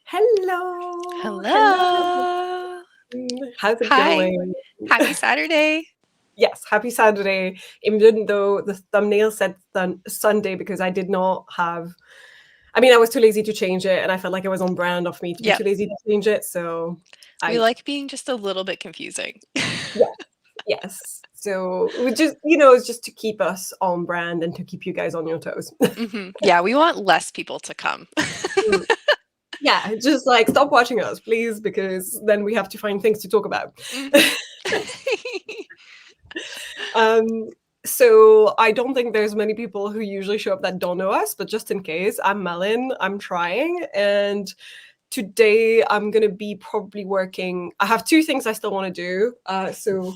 Hello, hello. Hello. How's it Hi. going? Happy Saturday. Yes, happy Saturday. Even though the thumbnail said Sunday because I did not have. I mean, I was too lazy to change it, and I felt like it was on brand of me to be Yep. too lazy to change it. So We I, like being just a little bit confusing. yeah, yes. So we just, it's just to keep us on brand and to keep you guys on your toes. Yeah, we want less people to come. Mm. Yeah, just like stop watching us, please, because then we have to find things to talk about. Mhm. Um, so I don't think there's many people who usually show up that don't know us, but just in case, I'm Malin. I'm trying, and today I'm gonna be probably working. I have two things I still want to do. So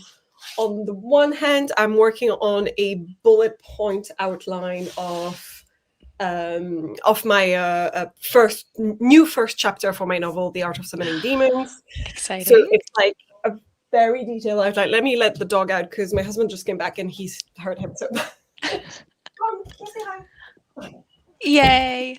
on the one hand, I'm working on a bullet point outline of my first chapter for my novel, The Art of Summoning Demons. So Exciting. it's like a very detailed outline. Let me let the dog out because my husband just came back and he's heard him. So come on, you say hi. Yay.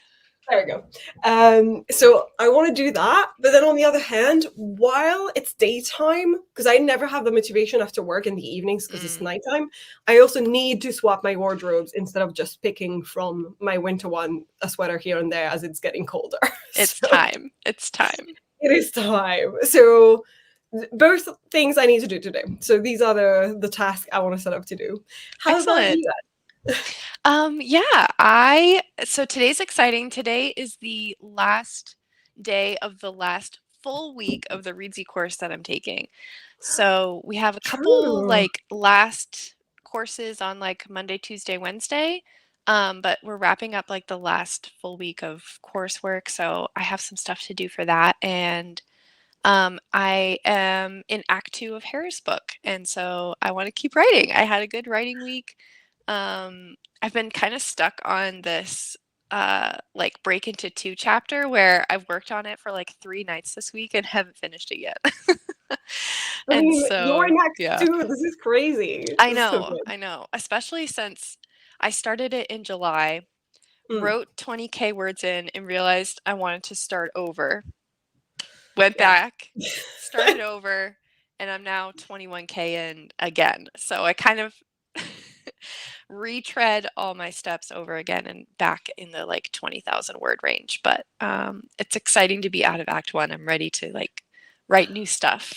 There we go. So I want to do that, but then on the other hand, while it's daytime, because I never have the motivation after work in the evenings because it's Mm, nighttime, I also need to swap my wardrobes instead of just picking from my winter one a sweater here and there as it's getting colder. it's So time. It's time. it is time. So both things I need to do today. So these are the tasks I want to set up to do. How about Excellent. you? Yeah, so today's exciting. Today is the last day of the last full week of the Readsy course that I'm taking. So we have a couple True. like last courses on like Monday, Tuesday, Wednesday. But we're wrapping up like the last full week of coursework. So I have some stuff to do for that. And I am in Act Two of Harris' book. And so I want to keep writing. I had a good writing week. I've been kind of stuck on this like break into two chapter where I've worked on it for like 3 nights this week and haven't finished it yet. I And mean, you're so, in Act yeah. Two. This is crazy. I This is so know, good. I know. Especially since I started it in July, Mm, wrote 20K words in and realized I wanted to start over. Went yeah. back, started over, and I'm now 21K in again. So I kind of retread all my steps over again and back in the like 20,000 word range. But it's exciting to be out of Act One. I'm ready to like write new stuff.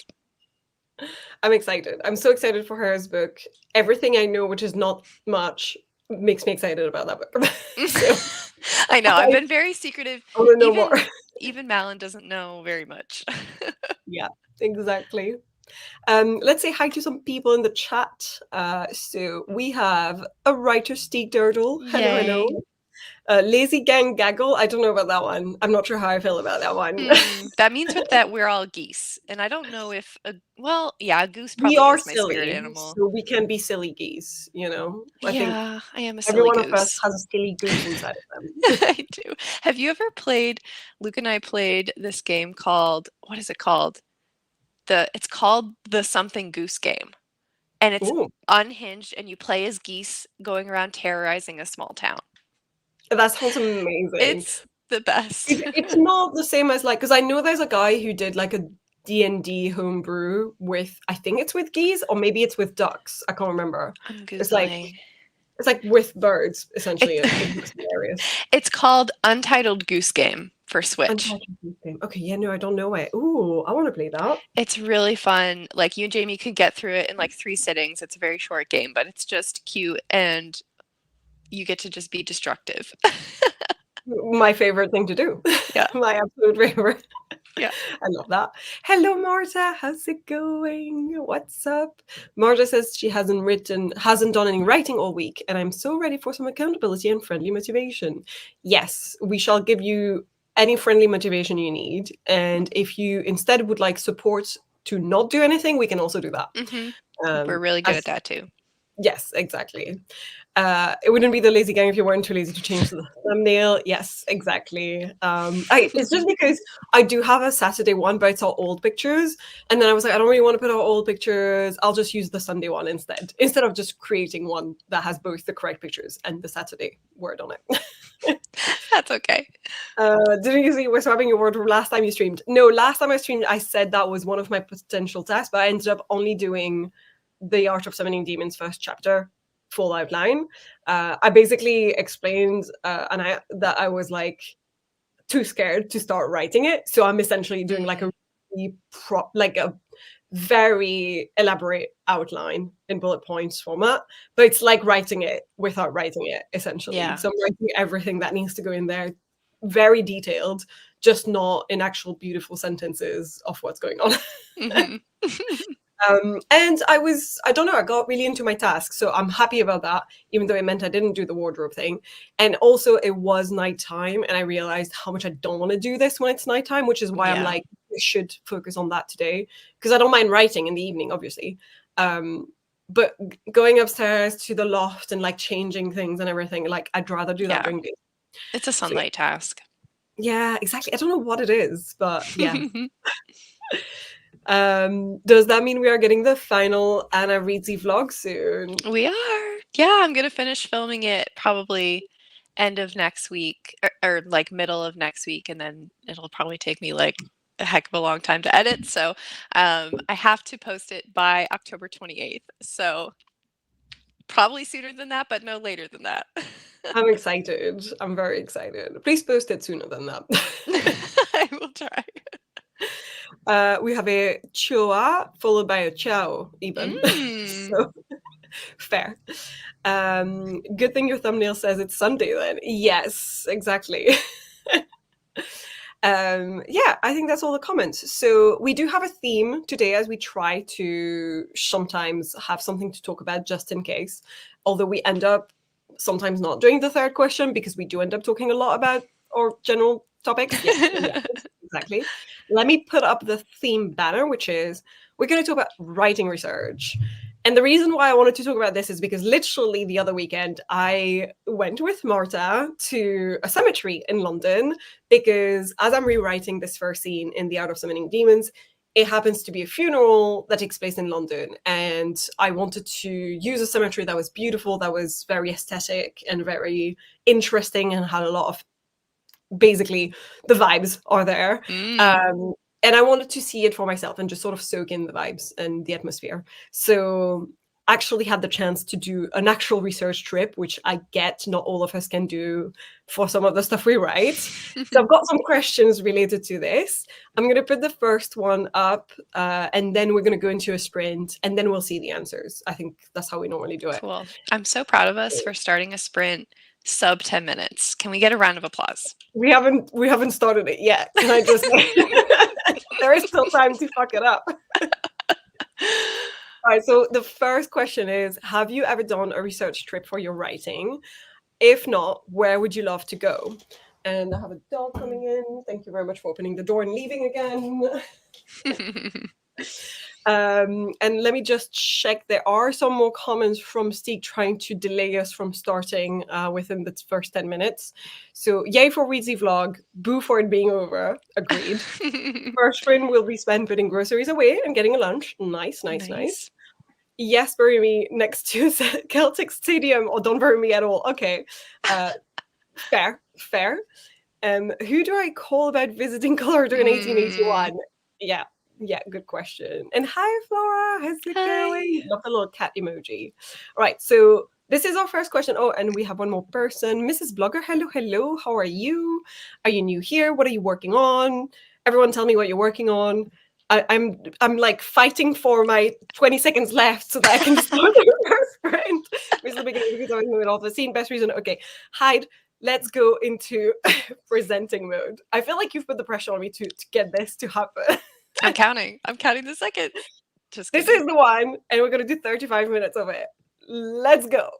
I'm excited. I'm so excited for Hera's book. Everything I know, which is not much, makes me excited about that book. So I know. I've I been very secretive. want to know more. Even Malin doesn't know very much. Yeah, exactly. Let's say hi to some people in the chat. So we have a writer, Steve Dirtle. Hello, hello. Yay. Lazy Gang Gaggle. I don't know about that one. I'm not sure how I feel about that one. That means with that we're all geese. And I don't know if well, yeah, a goose We probably are is my spirit silly, animal. so we can be silly geese, you know? I think Yeah, I am a every silly one of us goose. has a silly goose inside of them. I do. Have you ever played Luke and I played this game called what is it called? It's called the something goose game. And it's Ooh, unhinged and you play as geese going around terrorizing a small town. that sounds amazing. It's the best. It's not the same as like, because I know there's a guy who did like a D&D homebrew with, I think it's with geese or maybe it's with ducks. I can't remember. I'm It's like googling. it's like with birds essentially. It, It looks hilarious. it's called Untitled Goose Game for Switch. Untitled Goose Game. Okay, yeah, no, I don't know it. Ooh, I want to play that. It's really fun. Like you and Jamie could get through it in like 3 sittings. It's a very short game, but it's just cute and you get to just be destructive. My favorite thing to do. Yeah. My absolute favorite. Yeah. I love that. Hello, Marta. How's it going? What's up? Marta says she hasn't done any writing all week, and I'm so ready for some accountability and friendly motivation. Yes, we shall give you any friendly motivation you need. And if you instead would like support to not do anything, we can also do that. Mm-hmm. We're Um, really good at as that too. Yes, exactly. It wouldn't be the lazy gang if you weren't too lazy to change the thumbnail. Yes, exactly. It's just because I do have a Saturday one, but it's all old pictures. And then I was like, I don't really want to put out old pictures. I'll just use the Sunday one instead of just creating one that has both the correct pictures and the Saturday word on it. That's okay. Didn't you see we're swapping your wardrobe last time you streamed? No, last time I streamed, I said that was one of my potential tasks, but I ended up only doing the Art of Summoning Demons first chapter full outline. I basically explained that I was like too scared to start writing it, so I'm essentially doing like a very elaborate outline in bullet points format, but it's like writing it without writing it, essentially. Yeah. So I'm writing everything that needs to go in there, very detailed, just not in actual beautiful sentences of what's going on. Mhm. And I don't know, I got really into my task. So I'm happy about that, even though it meant I didn't do the wardrobe thing. And also, it was nighttime, and I realized how much I don't want to do this when it's nighttime, which is why I'm Yeah. like, I should focus on that today. Because I don't mind writing in the evening, obviously. But going upstairs to the loft and like changing things and everything, like I'd rather do that Yeah. during the day. It's a So yeah. sunlight task. Yeah, exactly. I don't know what it is, but yeah. Does that mean we are getting the final Anna Reedsy vlog soon? We are. Yeah, I'm gonna finish filming it probably end of next week or like middle of next week, and then it'll probably take me like a heck of a long time to edit. So I have to post it by October 28th. So probably sooner than that, but no later than that. I'm excited. I'm very excited. Please post it sooner than that. I will try. We have a chua followed by a ciao, even. Mm. So fair. Good thing your thumbnail says it's Sunday then. Yes, exactly. Yeah, I think that's all the comments. So we do have a theme today as we try to sometimes have something to talk about just in case. Although we end up sometimes not doing the third question because we do end up talking a lot about our general topics. Yeah, exactly. Let me put up the theme banner, which is we're going to talk about writing research. And the reason why I wanted to talk about this is because literally the other weekend I went with Marta to a cemetery in London because as I'm rewriting this first scene in The Art of Summoning Demons, it happens to be a funeral that takes place in London. And I wanted to use a cemetery that was beautiful, that was very aesthetic and very interesting and had a lot of basically the vibes are there. Mm. And I wanted to see it for myself and just sort of soak in the vibes and the atmosphere. So actually had the chance to do an actual research trip, which I get not all of us can do for some of the stuff we write. So I've got some questions related to this. I'm going to put the first one up, and then we're going to go into a sprint, and then we'll see the answers. I think that's how we normally do it. Cool. I'm so proud of us for starting a sprint sub 10 minutes. Can we get a round of applause? We haven't started it yet. Can I just say there is still time to fuck it up. All right, so the first question is, have you ever done a research trip for your writing? If not, where would you love to go? And I have a dog coming in. Thank you very much for opening the door and leaving again. And let me just check. There are some more comments from Stieg trying to delay us from starting within the first 10 minutes. So, yay for Weezy Vlog. Boo for it being over. Agreed. First win will be spent putting groceries away and getting a lunch. Nice, nice, nice. Nice. Yes, bury me next to Celtic Stadium, or don't bury me at all. Okay. Fair, fair. Who do I call about visiting Colorado in Mm. 1881? Yeah, yeah, good question. And hi, Flora, how's it Hi. going? Love the little cat emoji. Right, so this is our first question. Oh, and we have one more person. Mrs. Blogger, hello, hello. How are you? Are you new here? What are you working on? Everyone tell me what you're working on. I'm like fighting for my 20 seconds left so that I can start the first sprint. This is the beginning because I'm in the middle of the scene. Best reason. Okay, hide. Let's go into presenting mode. I feel like you've put the pressure on me to get this to happen. I'm counting. I'm counting the second. Just This kidding. is the one, and we're going to do 35 minutes of it. Let's go.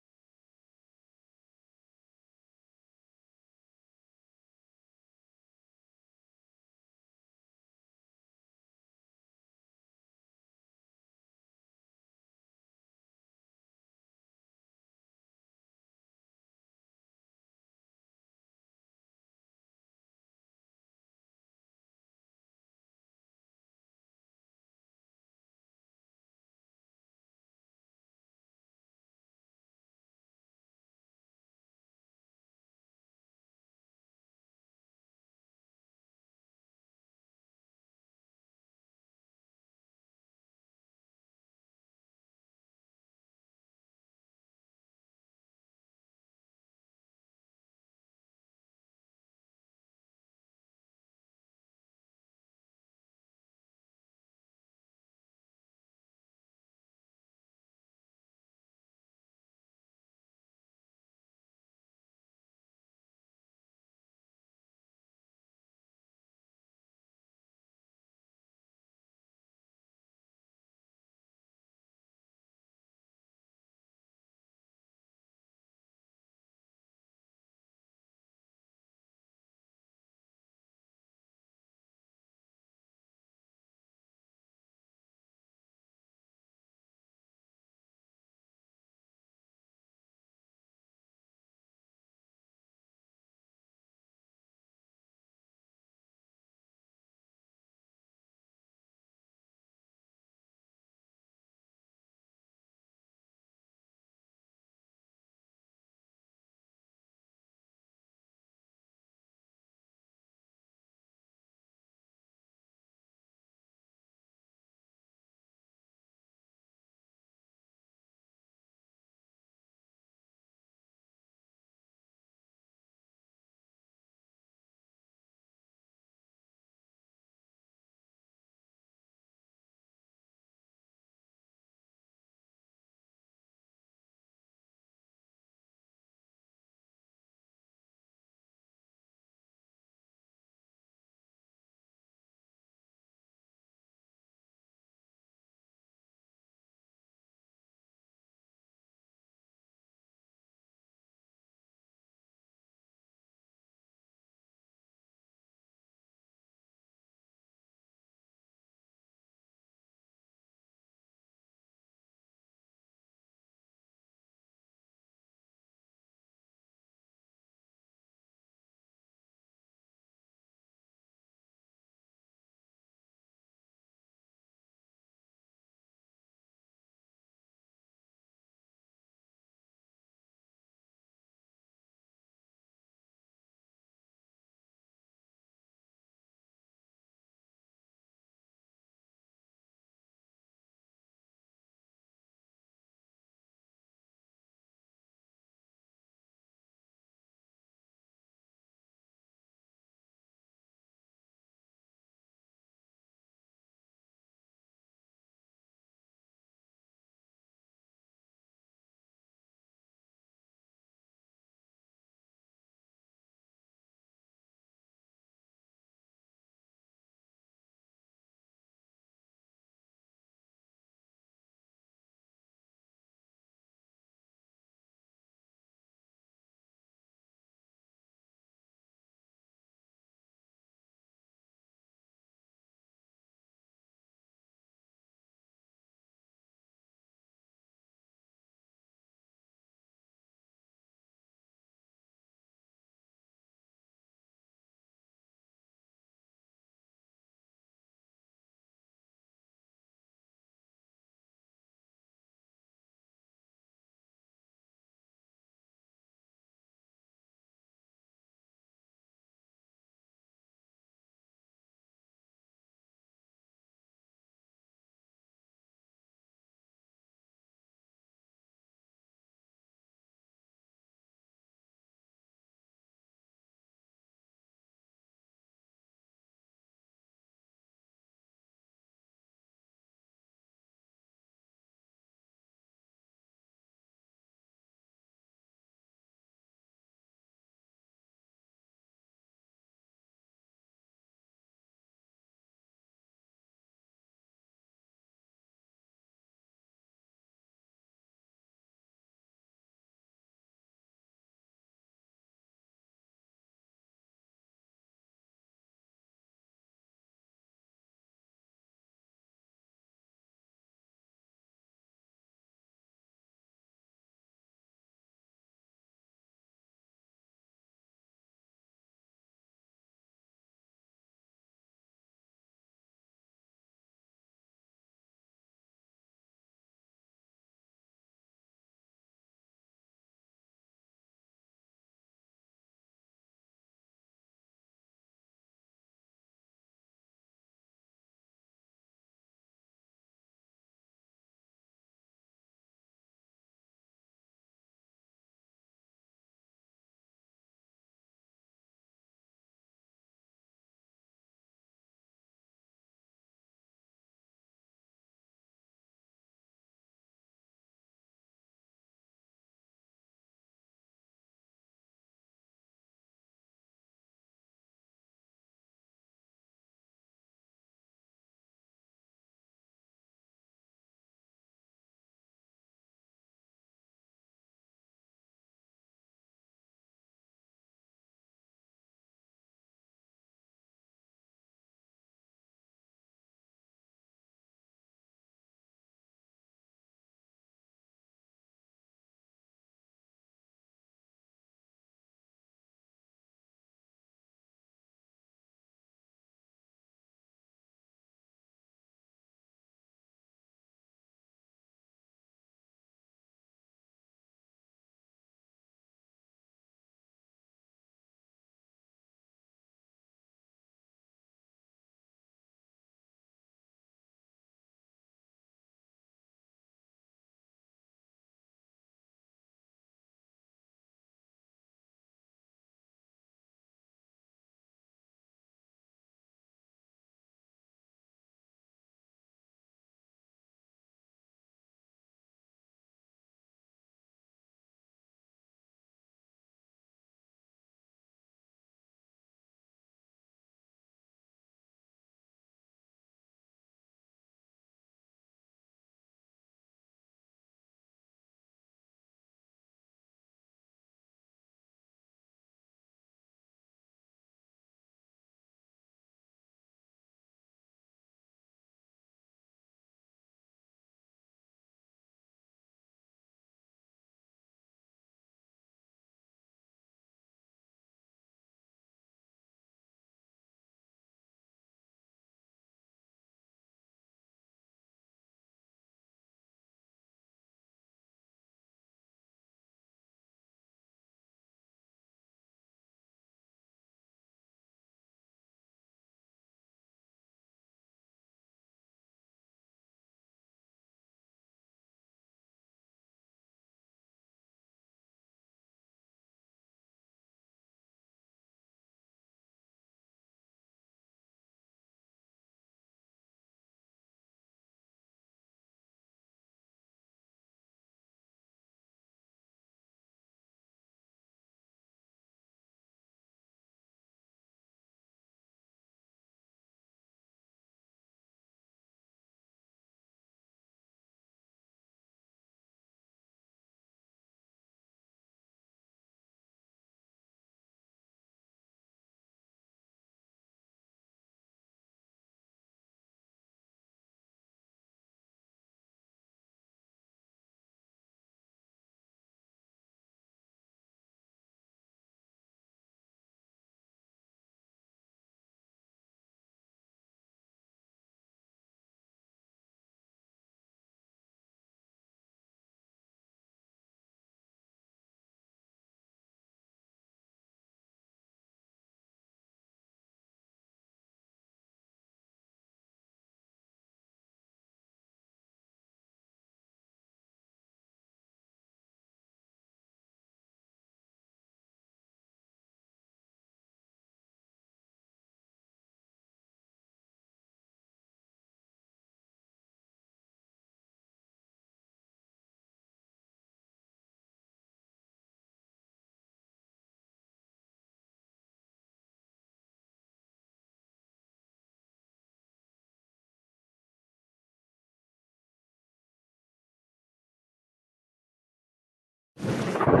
Hello?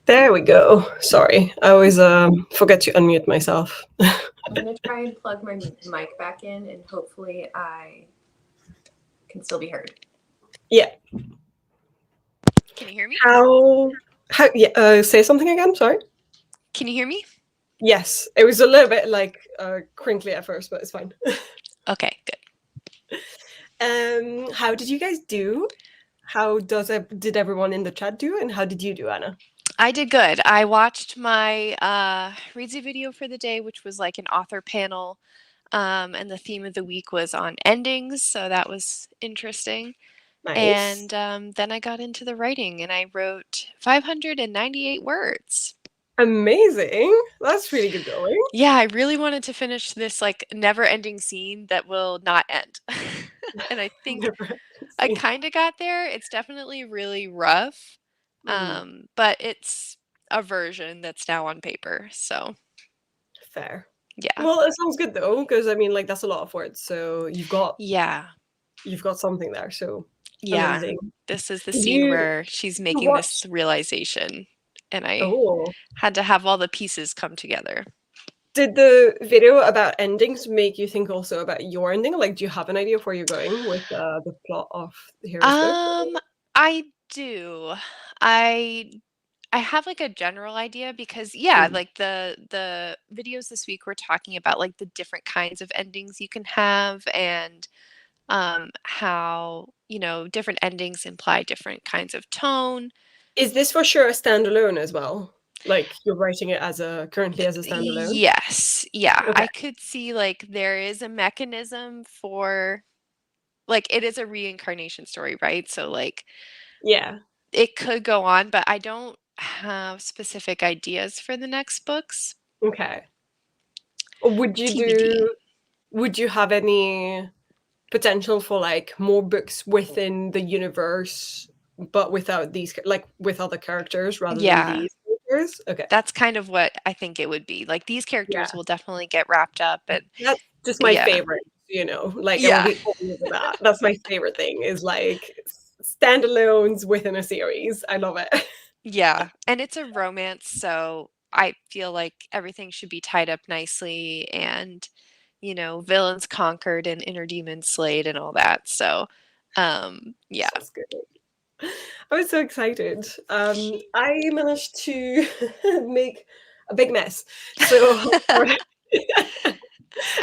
There we go. Sorry, I always forget to unmute myself. I'm going to try and plug my mic back in, and hopefully I can still be heard. Yeah. Can you hear me? How? Yeah. Say something again. Sorry. Can you hear me? Yes, it was a little bit like crinkly at first, but it's fine. Okay, good. How did you guys do? Did everyone in the chat do, and how did you do, Anna? I did good. I watched my Readsy video for the day, which was like an author panel, and the theme of the week was on endings, so that was interesting. Nice. And then I got into the writing, and I wrote 598 words. Amazing. That's really good going. Yeah, I really wanted to finish this like never-ending scene that will not end. And I think Never I seen. kind of got there. It's definitely really rough, Mhm. but it's a version that's now on paper. So, Fair. yeah. Well, it sounds good though, because I mean, like that's a lot of words. So Yeah. you've got something there. So Yeah. amazing. This is the Did scene you where she's making this watch? realization, and I Oh, had to have all the pieces come together. did the video about endings make you think also about your ending? Like, do you have an idea of where you're going with the plot of the hero's book? Um, I do. I I have like a general idea because yeah, Mm. like the videos this week were talking about like the different kinds of endings you can have and how, different endings imply different kinds of tone. Is this for sure a standalone as well? Like you're writing it currently as a standalone? Yes. Yeah. Okay. I could see like there is a mechanism for like it is a reincarnation story, right? So like Yeah. it could go on, but I don't have specific ideas for the next books. Okay. Would you TBD. do? Would you have any potential for like more books within the universe, but without like with other characters rather than Yeah. these characters? Okay. That's kind of what I think it would be. Like these characters Yeah. will definitely get wrapped up and That's just my yeah. favorite, like, I will Yeah. be all over that. That's my favorite thing is, like, standalones within a series. I love it. Yeah. And it's a romance, so I feel like everything should be tied up nicely and, villains conquered and inner demons slayed and all that. So, yeah. Sounds good. I was so excited. I managed to make a big mess. So I mean, I can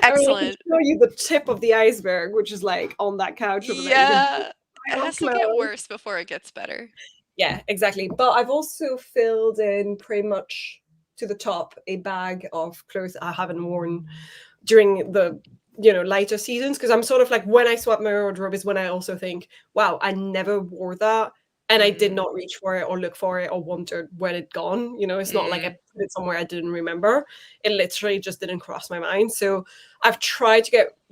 Excellent. show you the tip of the iceberg, which is, like, on that couch over there. You can see Yeah. It pile of has to get clothes. worse before it gets better. Yeah, exactly. But I've also filled in pretty much to the top a bag of clothes I haven't worn during the lighter seasons, because I'm sort of like, when I swap my wardrobe is when I also think, wow, I never wore that, and I did Mm, not reach for it or look for it or wondered when it gone. It's not like I mm. put it somewhere I didn't remember. It literally just didn't cross my mind. So I've tried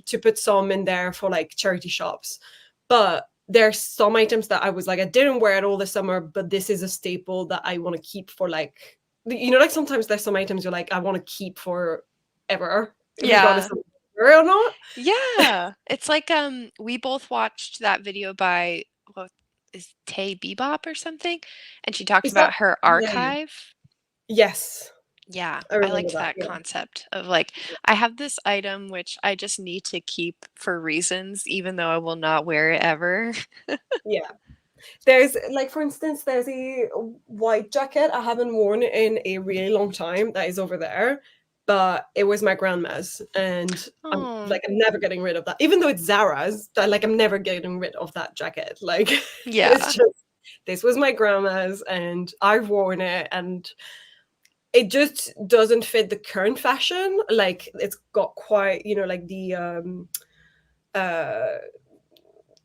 to put some in there for like charity shops, but there's some items that I was like, I didn't wear it all this summer, but this is a staple that I want to keep for like, like sometimes there's some items you're like, I want to keep forever, regardless Yeah. of whether or not. Yeah. It's like we both watched that video by what is Tay Bebop or something, and she talks Is that about her yeah. archive. Yes, Yeah, I I remember liked that. that Yeah. concept of like I have this item which I just need to keep for reasons even though I will not wear it ever. Yeah. There's like, for instance, there's a white jacket I haven't worn in a really long time that is over there, but it was my grandma's, and Oh, I'm never getting rid of that. Even though it's Zara's, like I'm never getting rid of that jacket. Like it's yeah. just, this was my grandma's and I've worn it, and it just doesn't fit the current fashion. Like it's got quite, like uh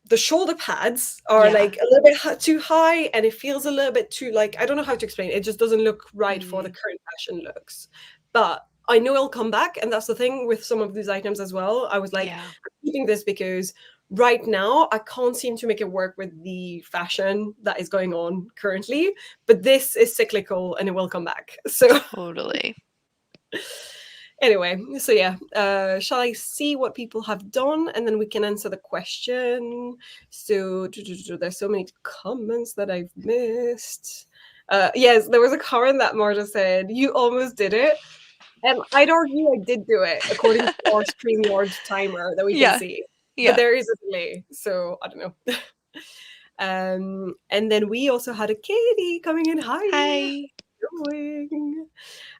the shoulder pads are Yeah. like a little bit too high, and it feels a little bit too, like, I don't know how to explain it. It just doesn't look right for the Mm, current fashion looks. But I know it'll come back, and that's the thing with some of these items as well. I was like, yeah. I'm keeping this because right now I can't seem to make it work with the fashion that is going on currently. But this is cyclical and it will come back. So Totally. Anyway, so yeah, shall I see what people have done and then we can answer the question? So there's so many comments that I've missed. Yes, there was a comment that Marta said, you almost did it. And I'd argue I did do it according to our StreamYard timer that we can Yeah. see. Yeah. But there is a delay, so I don't know. And then we also had a Katie coming in. Hi. Hi. Doing?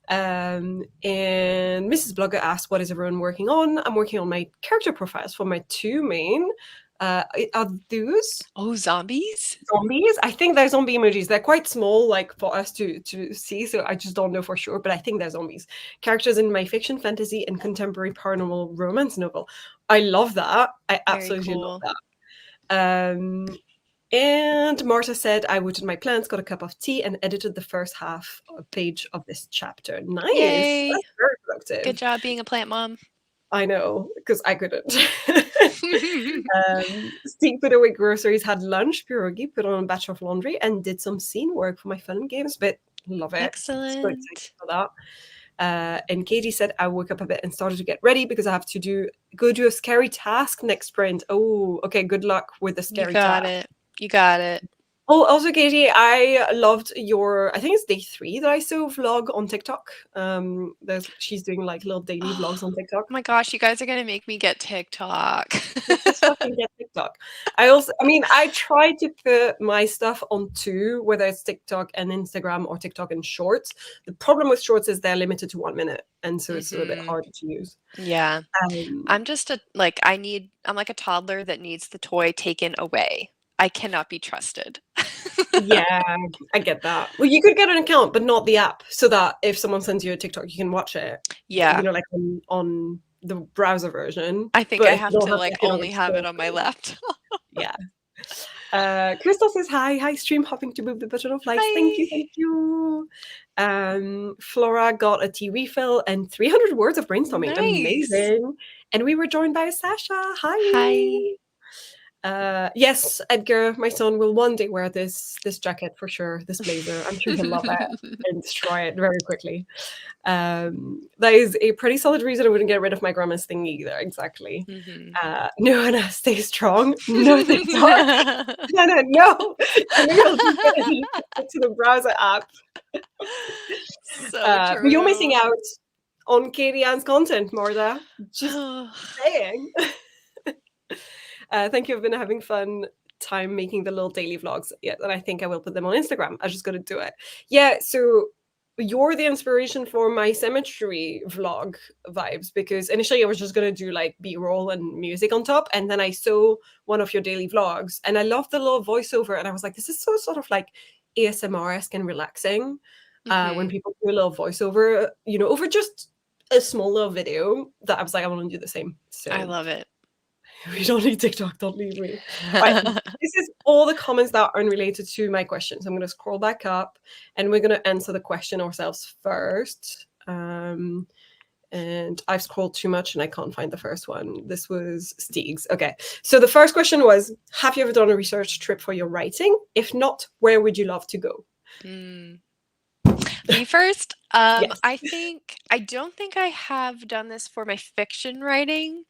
And Mrs. Blogger asked, what is everyone working on? I'm working on my character profiles for my two main. Are those zombies? Zombies? I think they're zombie emojis. They're quite small, like for us to see, so I just don't know for sure, but I think they're zombies. Characters in my fiction, fantasy, and contemporary paranormal romance novel. I love that. I absolutely love that. And Marta said, I watered my plants, got a cup of tea, and edited the first half page of this chapter. Nice. Yay. That's very productive. Good job being a plant mom. I know, because I couldn't. Steve put away groceries, had lunch, pierogi, put on a batch of laundry, and did some scene work for my fun games bit. Love it. Excellent. So excited for that. And Katie said, I woke up a bit and started to get ready because I have to go do a scary task next sprint. Oh, okay. Good luck with the scary task. You got it. Oh, also, Katie, I loved your, I think it's day 3 that I saw vlog on TikTok. She's doing like little daily vlogs on TikTok. Oh my gosh, you guys are going to make me get TikTok. Just fucking get TikTok. I try to put my stuff on 2, whether it's TikTok and Instagram or TikTok and Shorts. The problem with Shorts is they're limited to 1 minute. And so it's a little bit harder to use. Yeah. I'm just I'm like a toddler that needs the toy taken away. I cannot be trusted. Yeah, I get that. Well, you could get an account, but not the app, so that if someone sends you a TikTok, you can watch it. Yeah. Like on the browser version. I think I have to only have it on my laptop. Yeah. Crystal says hi. Hi, stream hopping to move the button of likes. Thank you. Flora got a tea refill and 300 words of brainstorming. Nice. Amazing. And we were joined by Sasha. Hi. Yes, Edgar, my son, will one day wear this jacket for sure, this blazer. I'm sure he'll love it and destroy it very quickly. That is a pretty solid reason I wouldn't get rid of my grandma's thing either, exactly. No, Anna, stay strong. No, stay strong. No. To the browser app. So true. You're missing out on Katie Ann's content, Marta. Just saying. Thank you. I've been having fun time making the little daily vlogs. Yeah, and I think I will put them on Instagram. I just got to do it. Yeah, so you're the inspiration for my cemetery vlog vibes, because initially I was just going to do like B-roll and music on top. And then I saw one of your daily vlogs and I loved the little voiceover. And I was like, this is so sort of like ASMR-esque and relaxing when people do a little voiceover, over just a small little video, that I was like, I want to do the same. So I love it. We don't need TikTok, don't leave me. Right, this is all the comments that are unrelated to my questions. I'm going to scroll back up and we're going to answer the question ourselves first. And I've scrolled too much and I can't find the first one. This was Steeg's. Okay, so the first question was, have you ever done a research trip for your writing? If not, where would you love to go? Me first? Yes. I don't think I have done this for my fiction writing.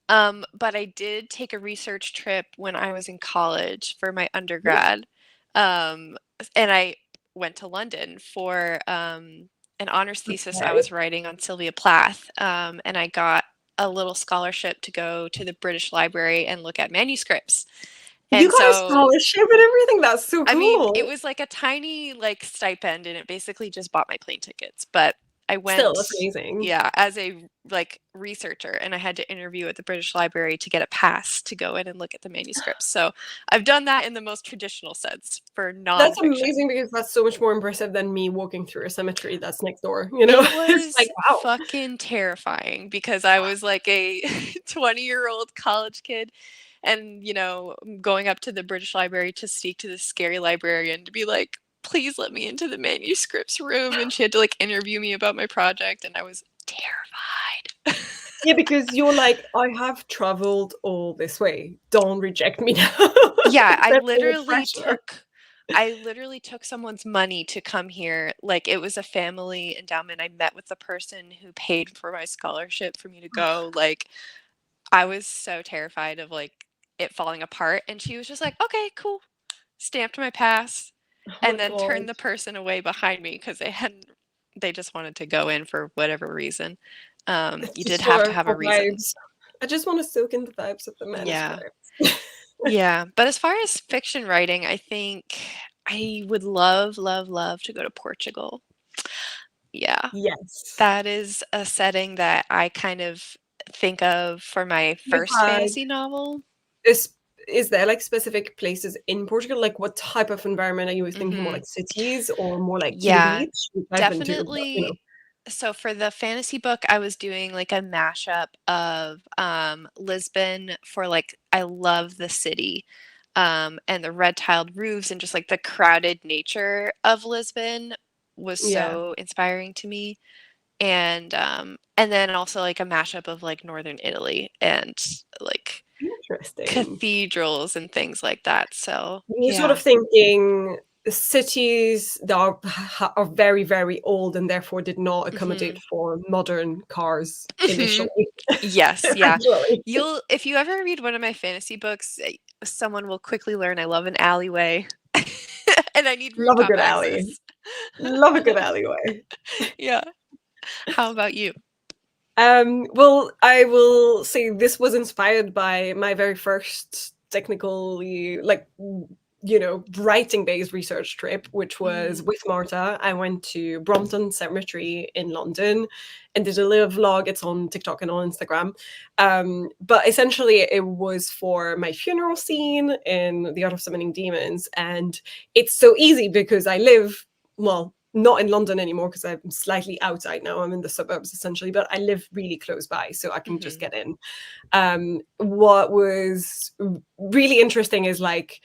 But I did take a research trip when I was in college for my undergrad. And I went to London for an honors thesis I was writing on Sylvia Plath. And I got a little scholarship to go to the British Library and look at manuscripts. And you got a scholarship and everything? That's so cool. I mean, it was like a tiny stipend and it basically just bought my plane tickets. But I went, still, that's amazing. Yeah, as a researcher, and I had to interview at the British Library to get a pass to go in and look at the manuscripts. So I've done that in the most traditional sense for nonfiction. That's amazing, because that's so much more impressive than me walking through a cemetery that's next door. It was wow. Fucking terrifying, because I was like a 20-year-old college kid, and going up to the British Library to speak to this scary librarian to be like, please let me into the manuscripts room, and she had to interview me about my project, and I was terrified. Yeah, because you're like, I have traveled all this way, don't reject me now. Yeah, I literally took I literally took someone's money to come here. Like, it was a family endowment. I met with the person who paid for my scholarship for me to go. Like, I was so terrified of, like, it falling apart, and she was just like, "Okay, cool." Stamped my pass, Oh my and then god. turned the person away behind me because they just wanted to go in for whatever reason. It's You did just have to for have a reason. vibes. I just want to soak in the vibes of the Yeah. manuscripts. Yeah, but as far as fiction writing, I think I would love, love, love to go to Portugal. Yeah, Yes. that is a setting that I kind of think of for my You first had fantasy novel. is is there like specific places in Portugal? Like what type of environment are you thinking? More Mhm. like cities or more like to the Yeah, beach? Which I've been to, but you know. definitely. So for the fantasy book, I was doing like a mashup of Lisbon for like I love the city and the red tiled roofs and just like the crowded nature of Lisbon was Yeah, so inspiring to me. And then also like a mashup of like northern Italy and like interesting. cathedrals and things like that. So You're sort of yeah. thinking cities that are very, very old and therefore did not accommodate Mhm. for modern cars Mhm. initially, Yes, yeah. eventually. You'll if you ever read one of my fantasy books, someone will quickly learn I love an alleyway, and I need Love a rooftop good alley. access. Love a good alleyway. Yeah. How about you? Well, I will say this was inspired by my very first technically, like, writing-based research trip, which was Mm, with Marta. I went to Brompton Cemetery in London and did a little vlog. It's on TikTok and on Instagram. But essentially, it was for my funeral scene in The Art of Summoning Demons, and it's so easy because I live, well, not in London anymore because I'm slightly outside now. I'm in the suburbs essentially, but I live really close by, so I can just mhm. get in. What was really interesting is like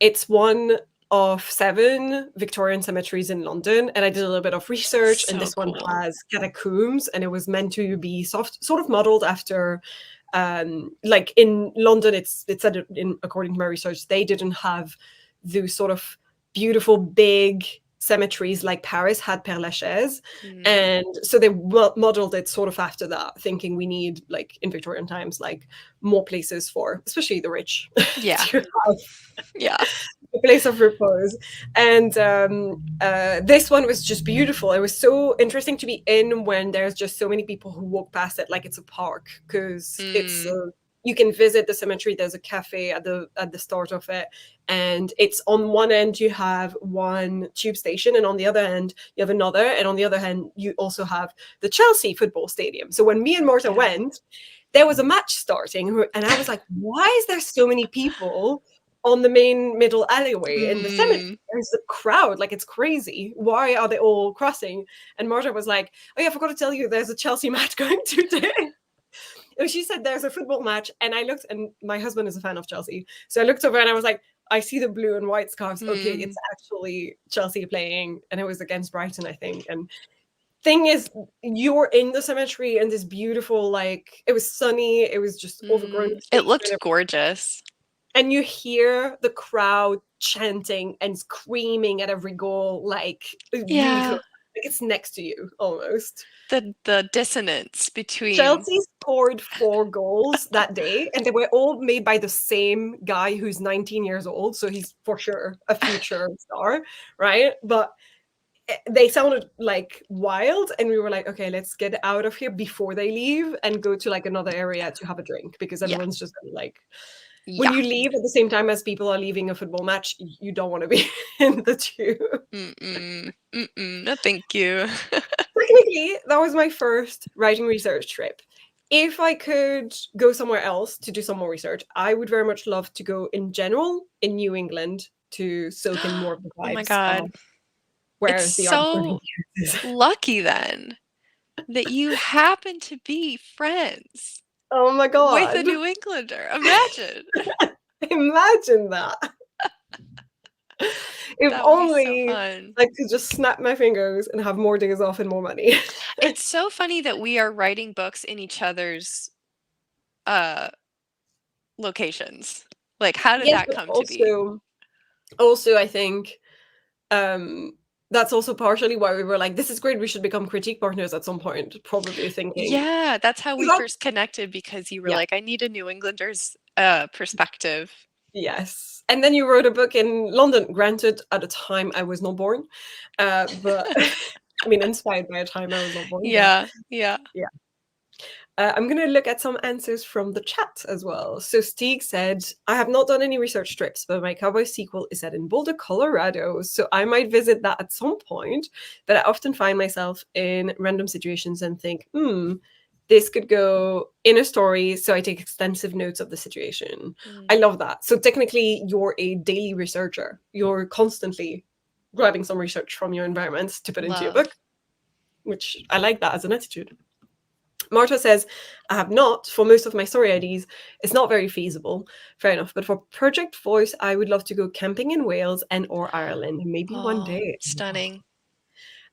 it's one of 7 Victorian cemeteries in London, and I did a little bit of research, and So this one cool. has catacombs, and it was meant to be sort of modeled after like in London, it's said in according to my research, they didn't have those sort of beautiful big cemeteries like Paris had Père Lachaise, Mm, and so they modeled it sort of after that, thinking we need like in Victorian times like more places for especially the rich yeah. to have Yeah. a place of repose. And this one was just beautiful. It was so interesting to be in when there's just so many people who walk past it like it's a park, because Mm, you can visit the cemetery. There's a cafe at the start of it, and it's on one end you have one tube station, and on the other end you have another, and on the other hand you also have the Chelsea football stadium. So when me and Martha yeah. went, there was a match starting, and I was like, why is there so many people on the main middle alleyway in the cemetery? Mm, There's a crowd, like it's crazy. Why are they all crossing? And Marta was like, oh yeah, I forgot to tell you there's a Chelsea match going today. And she said there's a football match, and I looked, and my husband is a fan of Chelsea. So I looked over and I was like, I see the blue and white scarves. Okay, it's mm, actually Chelsea playing, and it was against Brighton, I think. And thing is, you're in the cemetery and this beautiful, like it was sunny, it was just overgrown mm. It vegetation, looked gorgeous. and you hear the crowd chanting and screaming at every goal, like really close, Yeah. like it's next to you almost. The dissonance between Chelsea scored 4 goals that day, and they were all made by the same guy who's 19 years old, so he's for sure a future star, right? But they sounded like wild, and we were like, okay, let's get out of here before they leave and go to like another area to have a drink, because yeah. everyone's just like, when Yeah. you leave at the same time as people are leaving a football match, you don't want to be in the tube. Mm-mm. Mm-mm. No, thank you. Technically, that was my first writing research trip. If I could go somewhere else to do some more research, I would very much love to go in general in New England to soak in more of the Oh my vibes of god. It's where the art of living so is. lucky then that you happen to be friends Oh my with a god. New Englander. Imagine. Imagine that. If That would be so only fun. I could just snap my fingers and have more days off and more money. It's so funny that we are writing books in each other's uh locations. Like, how did Yes, that but come to be? also Also, I think that's also partially why we were like, this is great, we should become critique partners at some point, probably thinking. Yeah, that's how we That- first connected, because you were yeah, like, I need a New Englander's perspective. yes. And then you wrote a book in London, granted, at a time I was not born. But I mean, inspired by a time I was not born, but Yeah, yeah. yeah. I'm going to look at some answers from the chat as well. So Stieg said, I have not done any research trips, but my cowboy sequel is set in Boulder, Colorado. So I might visit that at some point. But I often find myself in random situations and think, this could go in a story. So I take extensive notes of the situation. I love that. So technically, you're a daily researcher. You're constantly grabbing some research from your environment to put into your book, which I like that as an attitude. Marta says, I have not. For most of my story ideas, it's not very feasible. Fair enough. But for Project Voice, I would love to go camping in Wales and or Ireland. Maybe one day. Stunning.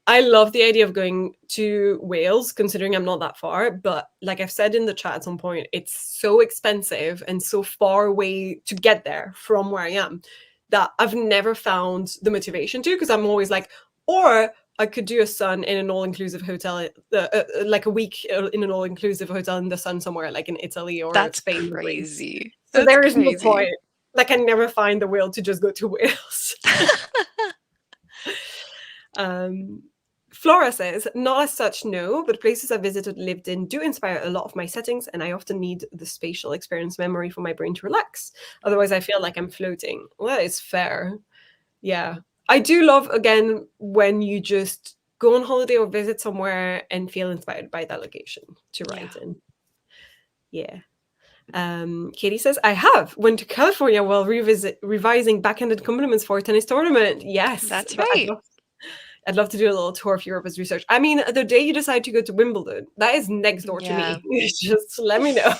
I love the idea of going to Wales, considering I'm not that far. But like I've said in the chat at some point, it's so expensive and so far away to get there from where I am that I've never found the motivation to, because I'm always like, or I could do a sun in an all-inclusive hotel, like a week in an all-inclusive hotel in the sun somewhere, like in Italy or That's Spain. crazy. So That's there is no crazy. point. Like I never find the will to just go to Wales. Flora says, not as such, no, but places I visited, lived in do inspire a lot of my settings, and I often need the spatial experience memory for my brain to relax. Otherwise, I feel like I'm floating. Well, that is fair. Yeah. I do love, again, when you just go on holiday or visit somewhere and feel inspired by that location to write in. Yeah. Katie says, I went to California while revising backhanded compliments for a tennis tournament. Yes. That's right. I'd love to do a little tour of Europe as research. I mean, the day you decide to go to Wimbledon, that is next door to me. Just let me know.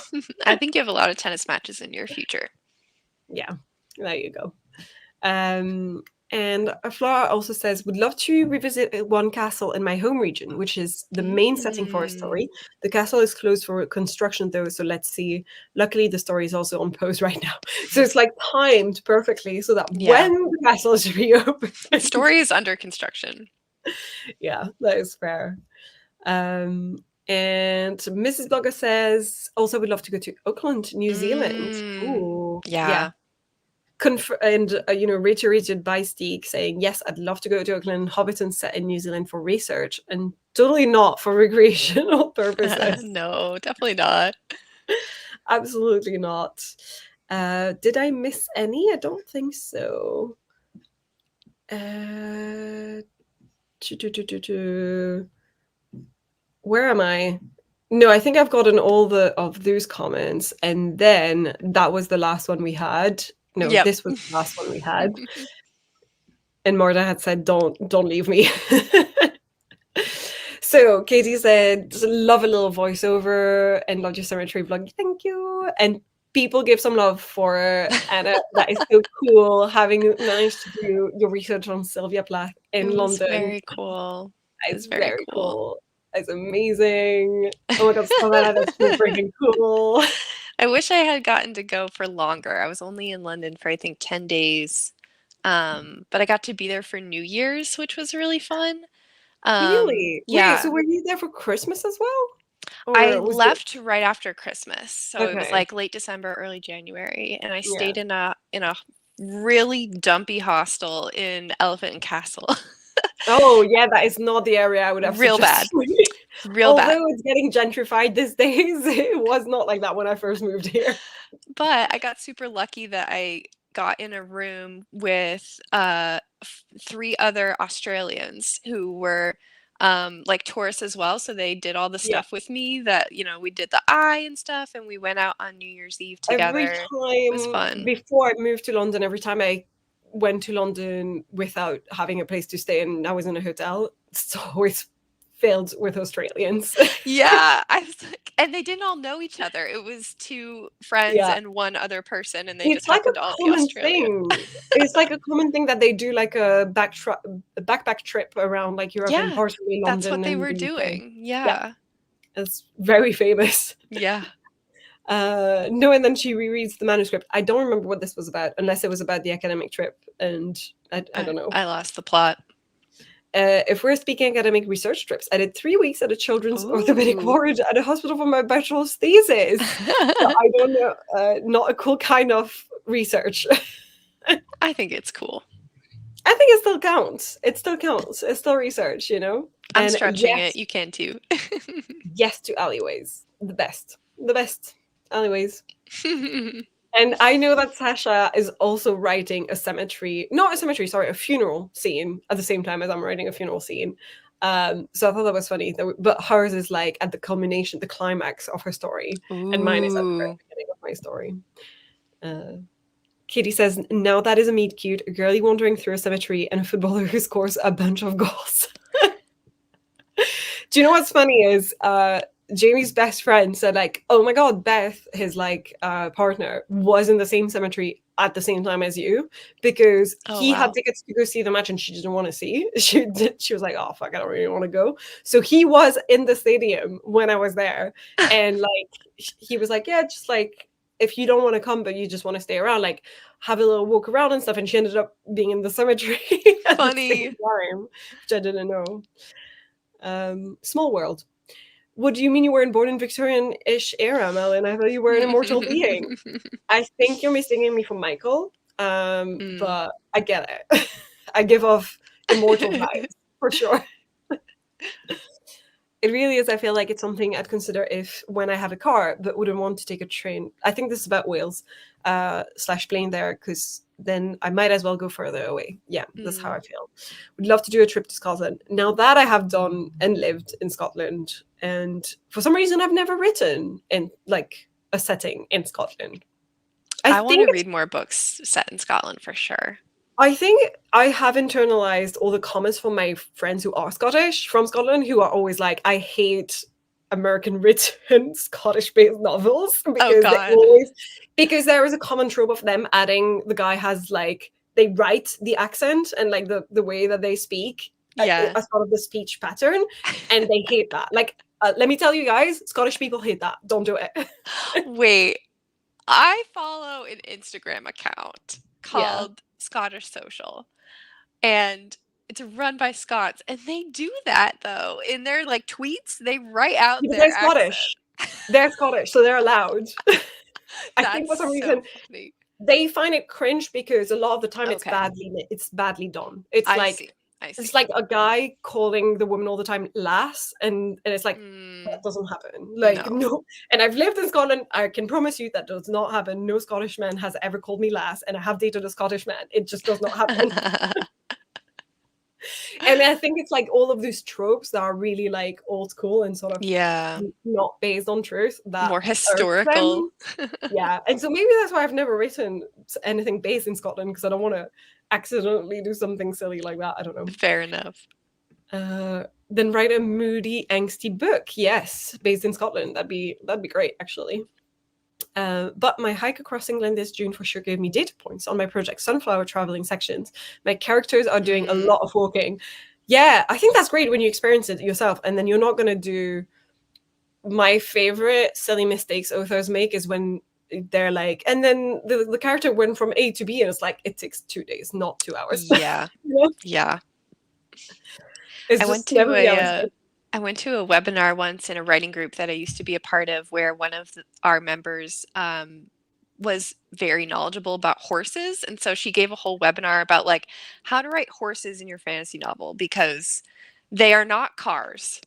I think you have a lot of tennis matches in your future. Yeah, there you go. And Flora also says, would love to revisit one castle in my home region, which is the main setting for a story. The castle is closed for construction, though, so let's see. Luckily, the story is also on pause right now. So it's like timed perfectly so that when the castle is reopened. The story is under construction. Yeah, that is fair. And Mrs. Blogger says, also would love to go to Auckland, New Zealand. Ooh, yeah. Reiterated by Stieg saying, yes, I'd love to go to Auckland, Hobbiton set in New Zealand for research, and totally not for recreational purposes. No, definitely not. Absolutely not. Did I miss any? I don't think so. Where am I? No, I think I've gotten all of those comments, and then that was the last one we had. No, this was the last one we had. And Marta had said, don't leave me. So Katie said, love a little voiceover and love your cemetery vlog. Thank you. And people give some love for Anna. That is so cool, having managed to do your research on Sylvia Plath in London. Very cool. It's very cool. It's amazing. Oh my god, Savannah, that's so freaking cool. I wish I had gotten to go for longer. I was only in London for, I think, 10 days. But I got to be there for New Year's, which was really fun. Really? Yeah. Wait, so were you there for Christmas as well? I left right after Christmas. So it was Okay. like late December, early January. And I stayed in a really dumpy hostel in Elephant and Castle. Oh, yeah, that is not the area I would have Real bad. Real bad. Although it's getting gentrified these days, it was not like that when I first moved here. But I got super lucky that I got in a room with 3 other Australians who were like tourists as well. So they did all the stuff with me that, we did the eye and stuff, and we went out on New Year's Eve together. Every time it was fun. Before I moved to London, every time I went to London without having a place to stay and I was in a hotel, it's always filled with Australians. Yeah, I was like, and they didn't all know each other. It was 2 friends and 1 other person, and they just happened to all be Australian. It's like a common thing that they do, like a backpack trip around like Europe and partially London. That's what they were doing. Yeah. It's very famous. Yeah. No, and then she rereads the manuscript. I don't remember what this was about, unless it was about the academic trip, and I don't know. I lost the plot. If we're speaking academic research trips, I did 3 weeks at a children's orthopedic Ooh. ward at a hospital for my bachelor's thesis. So I don't know, not a cool kind of research. I think it's cool. I think it still counts. It still counts. It's still research, you know? I'm And stretching yes, it. You can too. yes to alleyways. The best. The best alleyways. And I know that Sasha is also writing a cemetery, not a cemetery, sorry, a funeral scene at the same time as I'm writing a funeral scene. So I thought that was funny. But hers is like at the culmination, the climax of her story, and mine is at the very Ooh. beginning of my story. Katie says, now that is a meet cute, a girlie wandering through a cemetery and a footballer who scores a bunch of goals. Do you know what's funny is Jamie's best friend said like, oh my god, Beth, his like partner, was in the same cemetery at the same time as you because he had tickets to go see the match and she didn't want to see. She was like, oh fuck, I don't really want to go. So he was in the stadium when I was there, and like he was like, yeah, just like if you don't want to come but you just want to stay around, like have a little walk around and stuff. And she ended up being in the cemetery at Funny. the same time, which I didn't know. Small world. What do you mean you weren't born in Victorian-ish era, Malin? I thought you were an immortal being. I think you're mistaking me for Michael, but I get it. I give off immortal vibes, for sure. It really is. I feel like it's something I'd consider if when I have a car, but wouldn't want to take a train. I think this is about Wales / plane there, because then I might as well go further away. Yeah, that's how I feel. Would love to do a trip to Scotland. Now that I have done and lived in Scotland, and for some reason I've never written in like a setting in Scotland. I want to read more books set in Scotland for sure. I think I have internalized all the comments from my friends who are Scottish from Scotland, who are always like, I hate American written Scottish-based novels because there is a common trope of them adding the guy has like they write the accent and like the way that they speak as part of the speech pattern, and they hate that. Like, let me tell you guys, Scottish people hate that. Don't do it. Wait, I follow an Instagram account called Scottish Social, and it's run by Scots, and they do that though in their like tweets. They write out their Scottish. They're Scottish, so they're allowed. I think for some reason they find it cringe because a lot of the time it's badly done. It's it's like a guy calling the woman all the time lass, and it's like that doesn't happen. Like no. And I've lived in Scotland. I can promise you that does not happen. No Scottish man has ever called me lass, and I have dated a Scottish man. It just does not happen. And I think it's like all of these tropes that are really like old school and sort of not based on truth, that more historical. Yeah, and so maybe that's why I've never written anything based in Scotland, because I don't want to accidentally do something silly like that. I don't know. Fair enough. Then write a moody, angsty book. Yes, based in Scotland. That'd be great, actually. But my hike across England this June for sure gave me data points on my project Sunflower traveling sections. My characters are doing a lot of walking. Yeah, I think that's great when you experience it yourself, and then you're not going to do... My favorite silly mistakes authors make is when they're like, and then the character went from A to B, and it's like, it takes 2 days, not 2 hours. Yeah. Yeah. I went to a webinar once in a writing group that I used to be a part of, where one of our members was very knowledgeable about horses. And so she gave a whole webinar about like how to write horses in your fantasy novel, because they are not cars.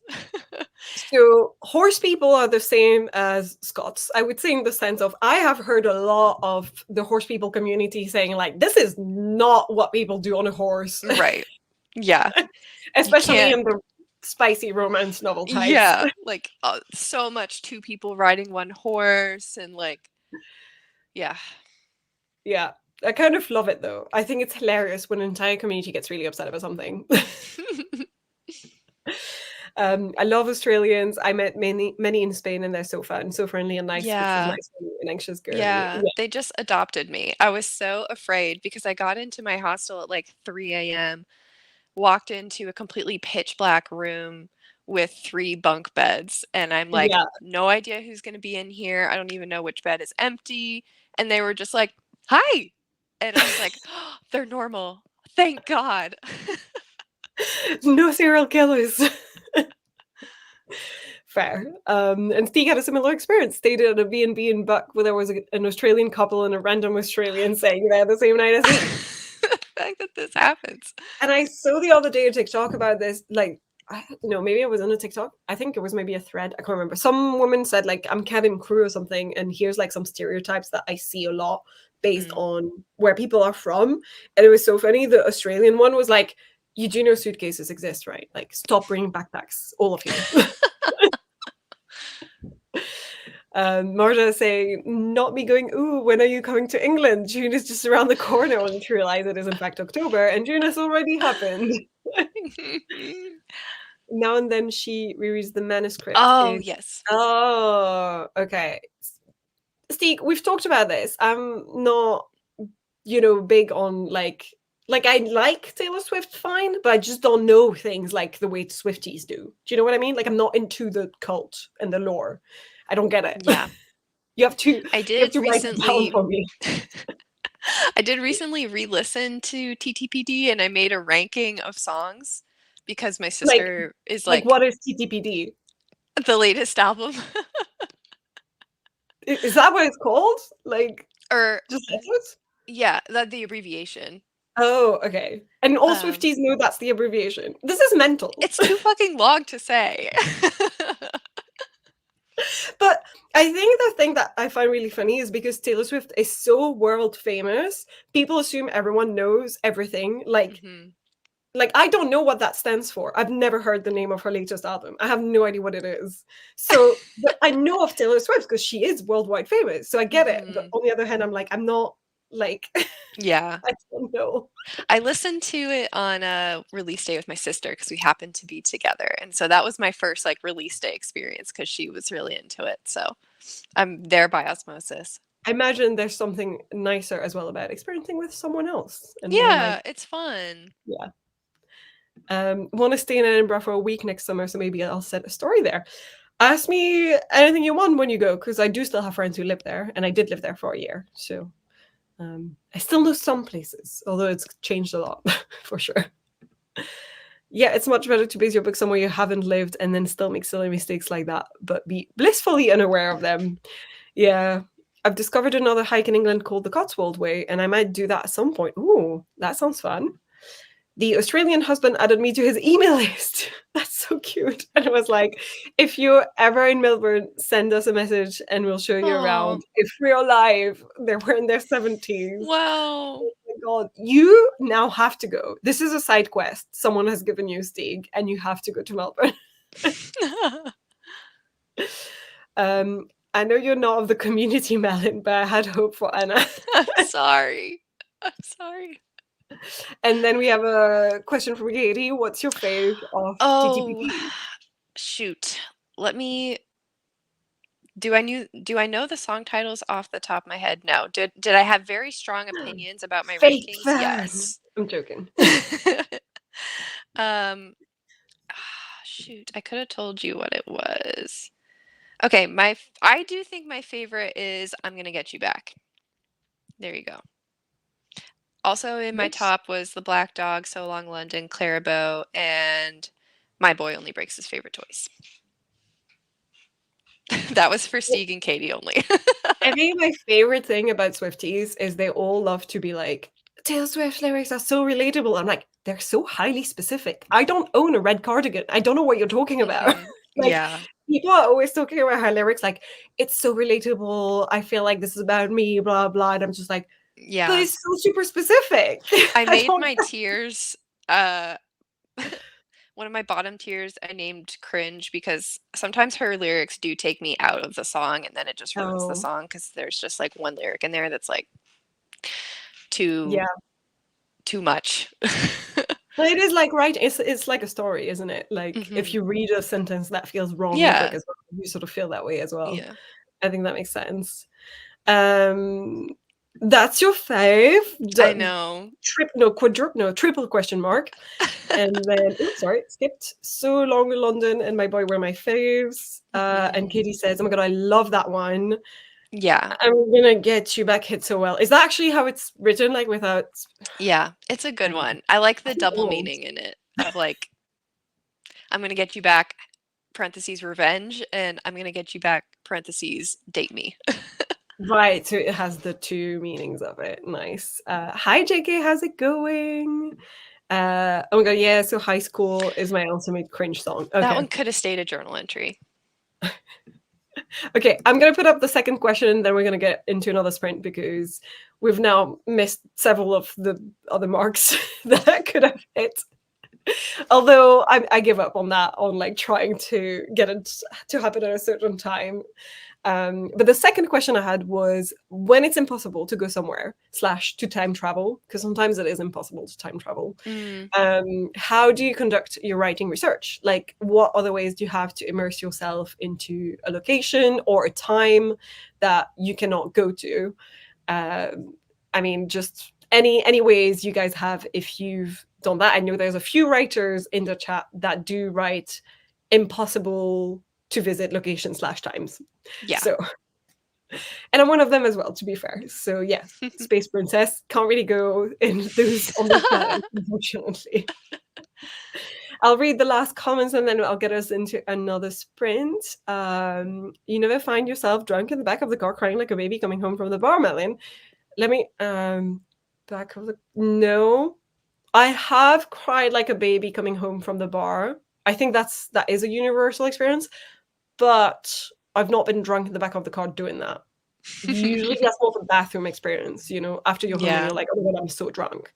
So horse people are the same as Scots, I would say, in the sense of I have heard a lot of the horse people community saying like, this is not what people do on a horse. Right. Yeah. Especially in the spicy romance novel types. Yeah. Like so much 2 people riding 1 horse, and like, yeah. Yeah. I kind of love it though. I think it's hilarious when an entire community gets really upset about something. I love Australians. I met many in Spain, and they're so fun, so friendly and nice, which was nice for an anxious girl. Yeah, they just adopted me. I was so afraid because I got into my hostel at like 3 a.m., walked into a completely pitch black room with 3 bunk beds, and I'm like, Yeah. no idea who's going to be in here. I don't even know which bed is empty. And they were just like, hi. And I was like, oh, they're normal. Thank God. No serial killers. Fair. And Steve had a similar experience. Stayed at a B&B in Buck where there was an Australian couple and a random Australian staying there the same night as me. The fact that this happens. And I saw the other day a TikTok about this, like, I don't know, maybe it was on a TikTok. I think it was maybe a thread. I can't remember. Some woman said, like, I'm cabin crew or something, and here's like some stereotypes that I see a lot based on where people are from. And it was so funny. The Australian one was like, you do know suitcases exist, right? Like, stop bringing backpacks, all of you. Marta saying, not me going, ooh, when are you coming to England? June is just around the corner, only to realize it is in fact October, and June has already happened. Now and then she rereads the manuscript. Oh, yes. Oh, okay. Steve, we've talked about this. I'm not, big on like I like Taylor Swift fine, but I just don't know things like the way Swifties do. Do you know what I mean? Like, I'm not into the cult and the lore. I don't get it. Yeah. You have to I did write it down for me. I did recently re-listen to TTPD, and I made a ranking of songs because my sister is like what is TTPD? the latest album. Is that what it's called? Like, or just letters? Yeah, the abbreviation. Oh, okay. And all Swifties know that's the abbreviation. This is mental. It's too fucking long to say. But I think the thing that I find really funny is because Taylor Swift is so world famous, people assume everyone knows everything. Like, I don't know what that stands for. I've never heard the name of her latest album. I have no idea what it is. So, but I know of Taylor Swift because she is worldwide famous. So I get it. But on the other hand, I'm like, I'm not like, yeah, I don't know. I listened to it on a release day with my sister because we happened to be together. And so that was my first like release day experience because she was really into it. So I'm there by osmosis. I imagine there's something nicer as well about experiencing with someone else. And yeah, it's fun. Yeah. Want to stay in Edinburgh for a week next summer, so maybe I'll set a story there. Ask me anything you want when you go, because I do still have friends who live there, and I did live there for a year. So I still know some places, although it's changed a lot, for sure. Yeah, it's much better to base your book somewhere you haven't lived and then still make silly mistakes like that, but be blissfully unaware of them. Yeah. I've discovered another hike in England called the Cotswold Way, and I might do that at some point. Ooh, that sounds fun. The Australian husband added me to his email list. That's so cute. And it was like, if you're ever in Melbourne, send us a message and we'll show you around. If we're alive, they were in their 70s. Wow. Oh my God. You now have to go. This is a side quest. Someone has given you a Stig and you have to go to Melbourne. I know you're not of the community, Malin, but I had hope for Anna. I'm sorry. And then we have a question from Katie. What's your fave of TTPP? Shoot. Let me. Do I know the song titles off the top of my head? No. Did I have very strong opinions about my rankings? Yes. I'm joking. Shoot. I could have told you what it was. Okay, I do think my favorite is I'm Gonna Get You Back. There you go. Also in my top was The Black Dog, So Long London, Clarabout, and My Boy Only Breaks His Favorite Toys. That was for Stieg and Katie only. I think my favorite thing about Swifties is they all love to be like, Taylor Swift lyrics are so relatable. I'm like, they're so highly specific. I don't own a red cardigan. I don't know what you're talking about. Yeah. People are always talking about her lyrics like, it's so relatable. I feel like this is about me, blah, blah. And I'm just like, yeah. But it's so super specific. I made my tiers, one of my bottom tiers I named Cringe because sometimes her lyrics do take me out of the song and then it just ruins the song because there's just like one lyric in there that's like too much. Well, it is like, right, it's like a story, isn't it? Like if you read a sentence that feels wrong, you sort of feel that way as well. Yeah. I think that makes sense. That's your fave. I know. Triple question mark. And then, oops, sorry, skipped. So Long in London and My Boy Were My Faves. And Katie says, oh my God, I love that one. Yeah. I'm gonna get you back hit so well. Is that actually how it's written? Like without Yeah. It's a good one. I like I the think double old. meaning in it of like, I'm going to get you back, parentheses, revenge, and I'm going to get you back, parentheses, date me. Right, so it has the two meanings of it. Nice. Hi JK, how's it going? Oh my God, yeah, so High School is my ultimate cringe song. That Okay. one could have stayed a journal entry. Okay, I'm gonna put up the second question, then we're gonna get into another sprint because we've now missed several of the other marks that I could have hit. Although I give up on that, on like trying to get it to happen at a certain time. But the second question I had was when it's impossible to go somewhere / to time travel, because sometimes it is impossible to time travel. How do you conduct your writing research? Like, what other ways do you have to immerse yourself into a location or a time that you cannot go to? I mean, just any ways you guys have if you've done that. I know there's a few writers in the chat that do write impossible to visit locations / times. Yeah. So, and I'm one of them as well, to be fair. So yeah, Space Princess can't really go in those on those planets, unfortunately. I'll read the last comments and then I'll get us into another sprint. You never find yourself drunk in the back of the car crying like a baby coming home from the bar, Malin. Let me back of the no. I have cried like a baby coming home from the bar. I think that is a universal experience, but I've not been drunk in the back of the car doing that. Usually that's more of a bathroom experience, you know, after you're home and Yeah. you're like, oh my God, I'm so drunk.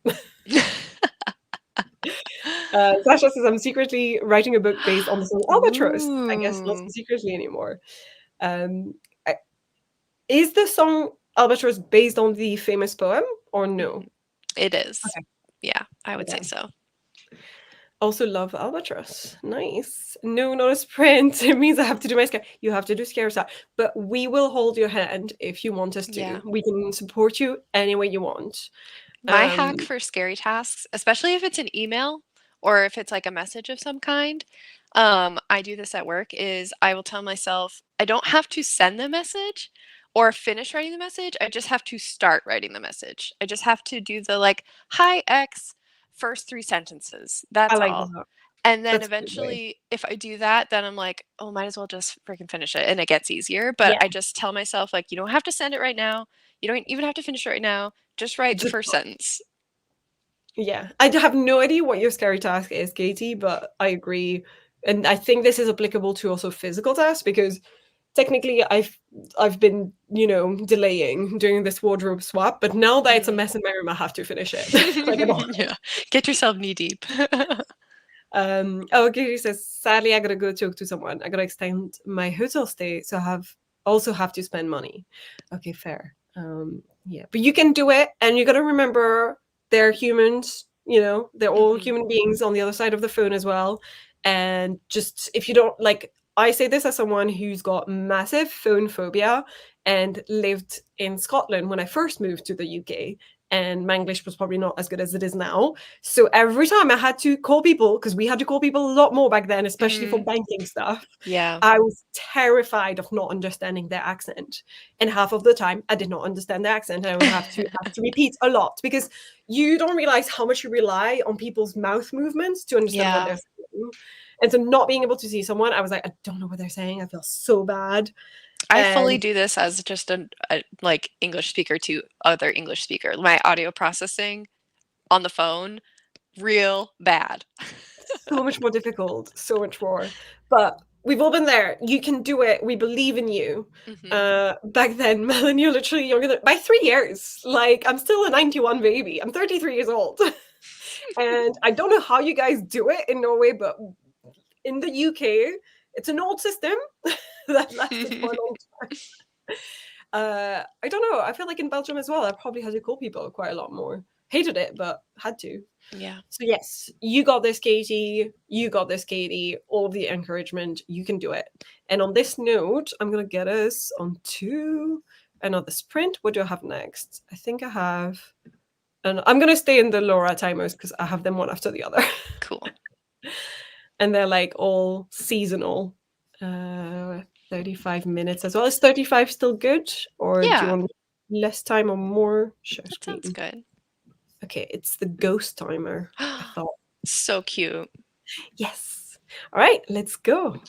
Sasha says, I'm secretly writing a book based on the song Albatross. I guess not so Ooh. secretly anymore. Is the song Albatross based on the famous poem or no? It is. Okay. Yeah, I would say Okay. so. Also love Albatross. Nice. No, not a sprint. It means I have to do my scare. You have to do scare stuff. But we will hold your hand if you want us to. Yeah. We can support you any way you want. My hack for scary tasks, especially if it's an email or if it's like a message of some kind, I do this at work, is I will tell myself I don't have to send the message or finish writing the message. I just have to start writing the message. I just have to do the like, hi X, first 3 sentences. I That's like all. that. And then That's a good way. eventually, if I do that, then I'm like, oh, might as well just freaking finish it. And it gets easier. But Yeah. I just tell myself, like, you don't have to send it right now. You don't even have to finish it right now. Just write the Just first sentence. Yeah. I have no idea what your scary task is, Katie, but I agree. And I think this is applicable to also physical tasks because technically I've been, you know, delaying doing this wardrobe swap, but now that it's a mess in my room, I have to finish it. Like I don't Yeah. Get yourself knee deep. Katie says, sadly I gotta go talk to someone. I gotta extend my hotel stay, so I also have to spend money. Okay, fair. Yeah. But you can do it and you gotta remember they're humans, you know, they're all human beings on the other side of the phone as well. And just if you don't like I say this as someone who's got massive phone phobia and lived in Scotland when I first moved to the UK. And my English was probably not as good as it is now. So every time I had to call people, because we had to call people a lot more back then, especially for banking stuff, Yeah. I was terrified of not understanding their accent. And half of the time, I did not understand their accent. And I would have to repeat a lot because you don't realize how much you rely on people's mouth movements to understand what they're saying. And so not being able to see someone, I was like, I don't know what they're saying. I feel so bad. I fully do this as just a like English speaker to other English speaker. My audio processing on the phone, real bad. So much more difficult, so much more. But we've all been there. You can do it. We believe in you. Back then, Malin, you're literally younger than by 3 years. Like I'm still a 91 baby. I'm 33 years old. And I don't know how you guys do it in Norway, but in the UK, it's an old system that lasted for a long time. I don't know. I feel like in Belgium as well, I probably had to call people quite a lot more. Hated it, but had to. Yeah. So yes, you got this, Katie. You got this, Katie. All the encouragement. You can do it. And on this note, I'm gonna get us onto another sprint. What do I have next? I think I have, and I'm gonna stay in the Laura timers because I have them one after the other. Cool. And they're like all seasonal. 35 minutes as well. Is 35 still good? Or do you Yeah, want less time or more? Share that sounds screen. good. Okay, it's the ghost timer. I thought. So cute. Yes. All right, let's go.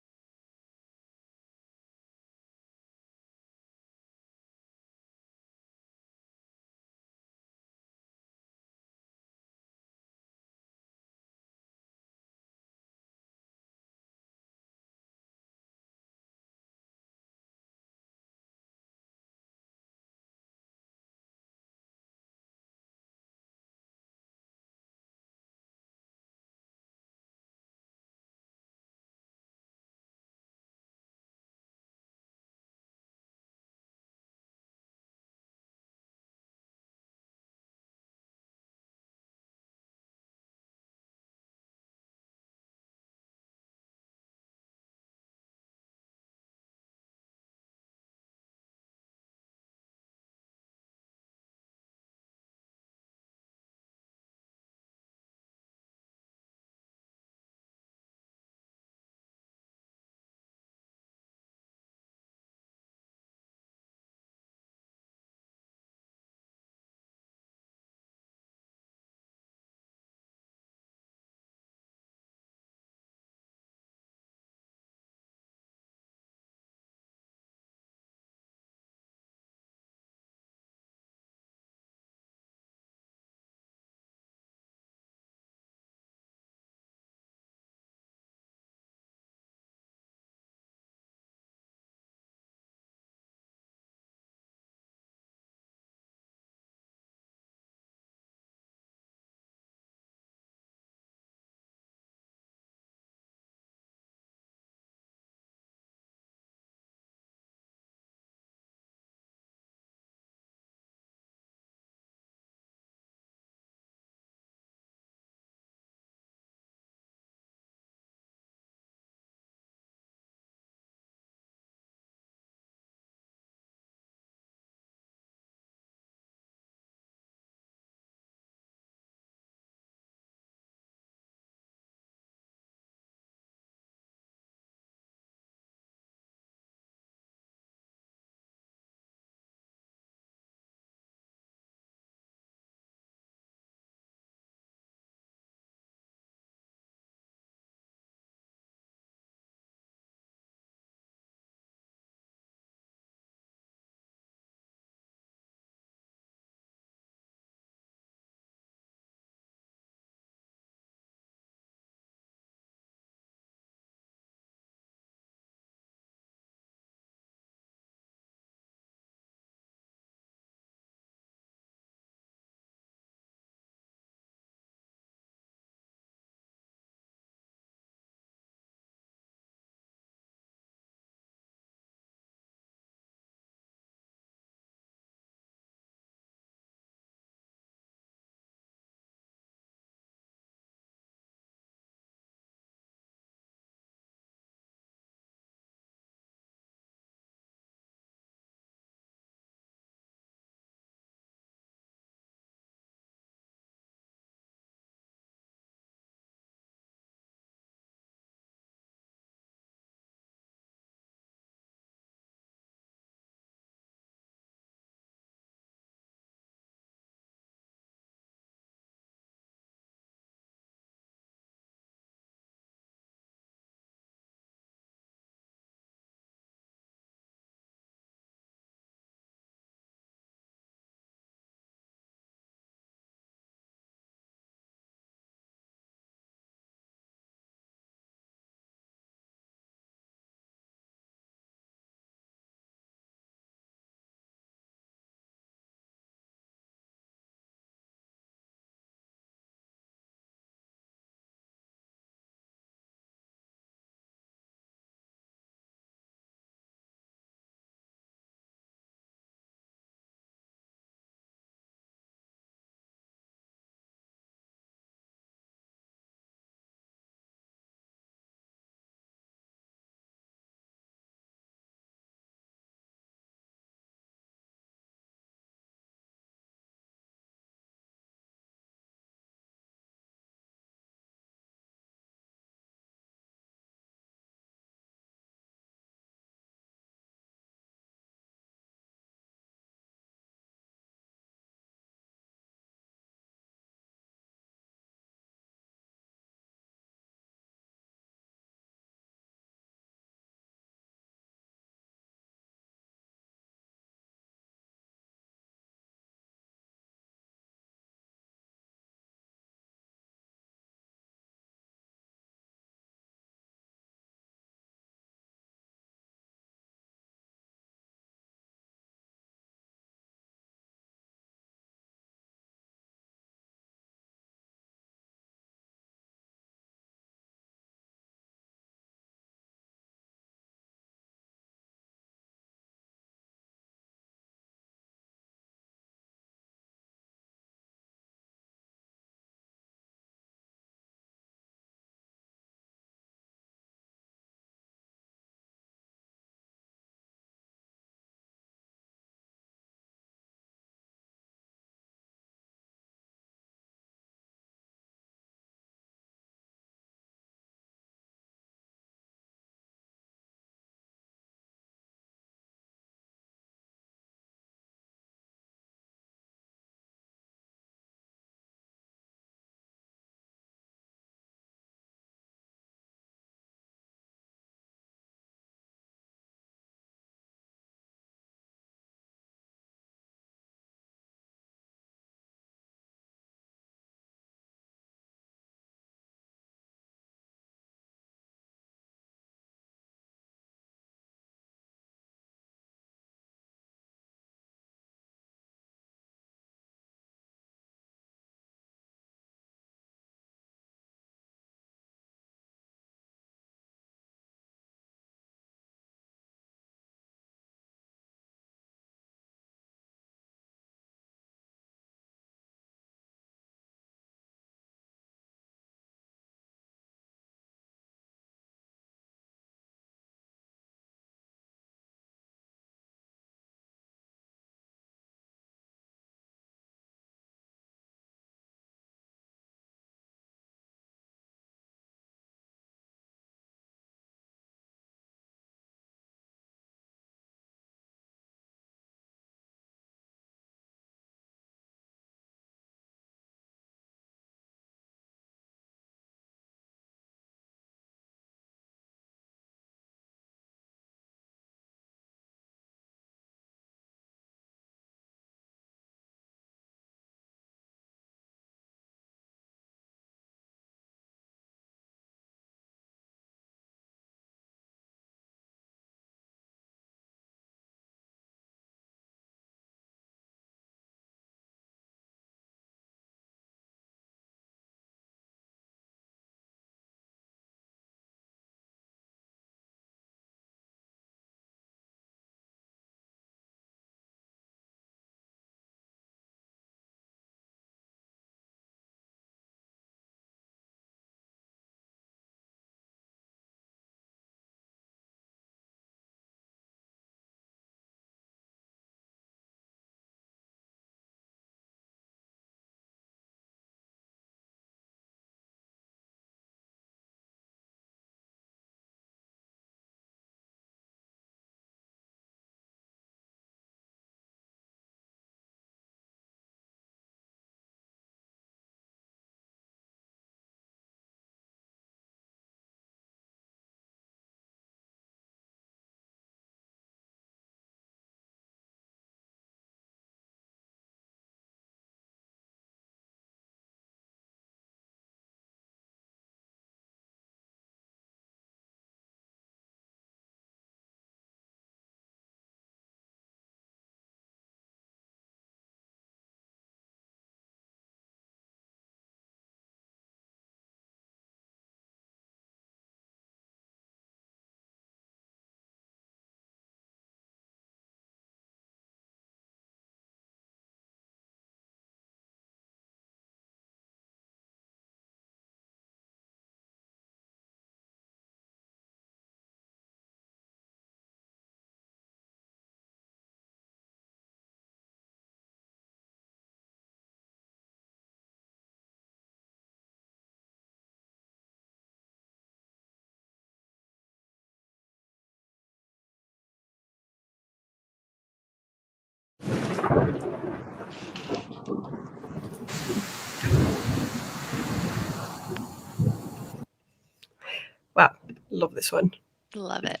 Wow, love this one. Love it.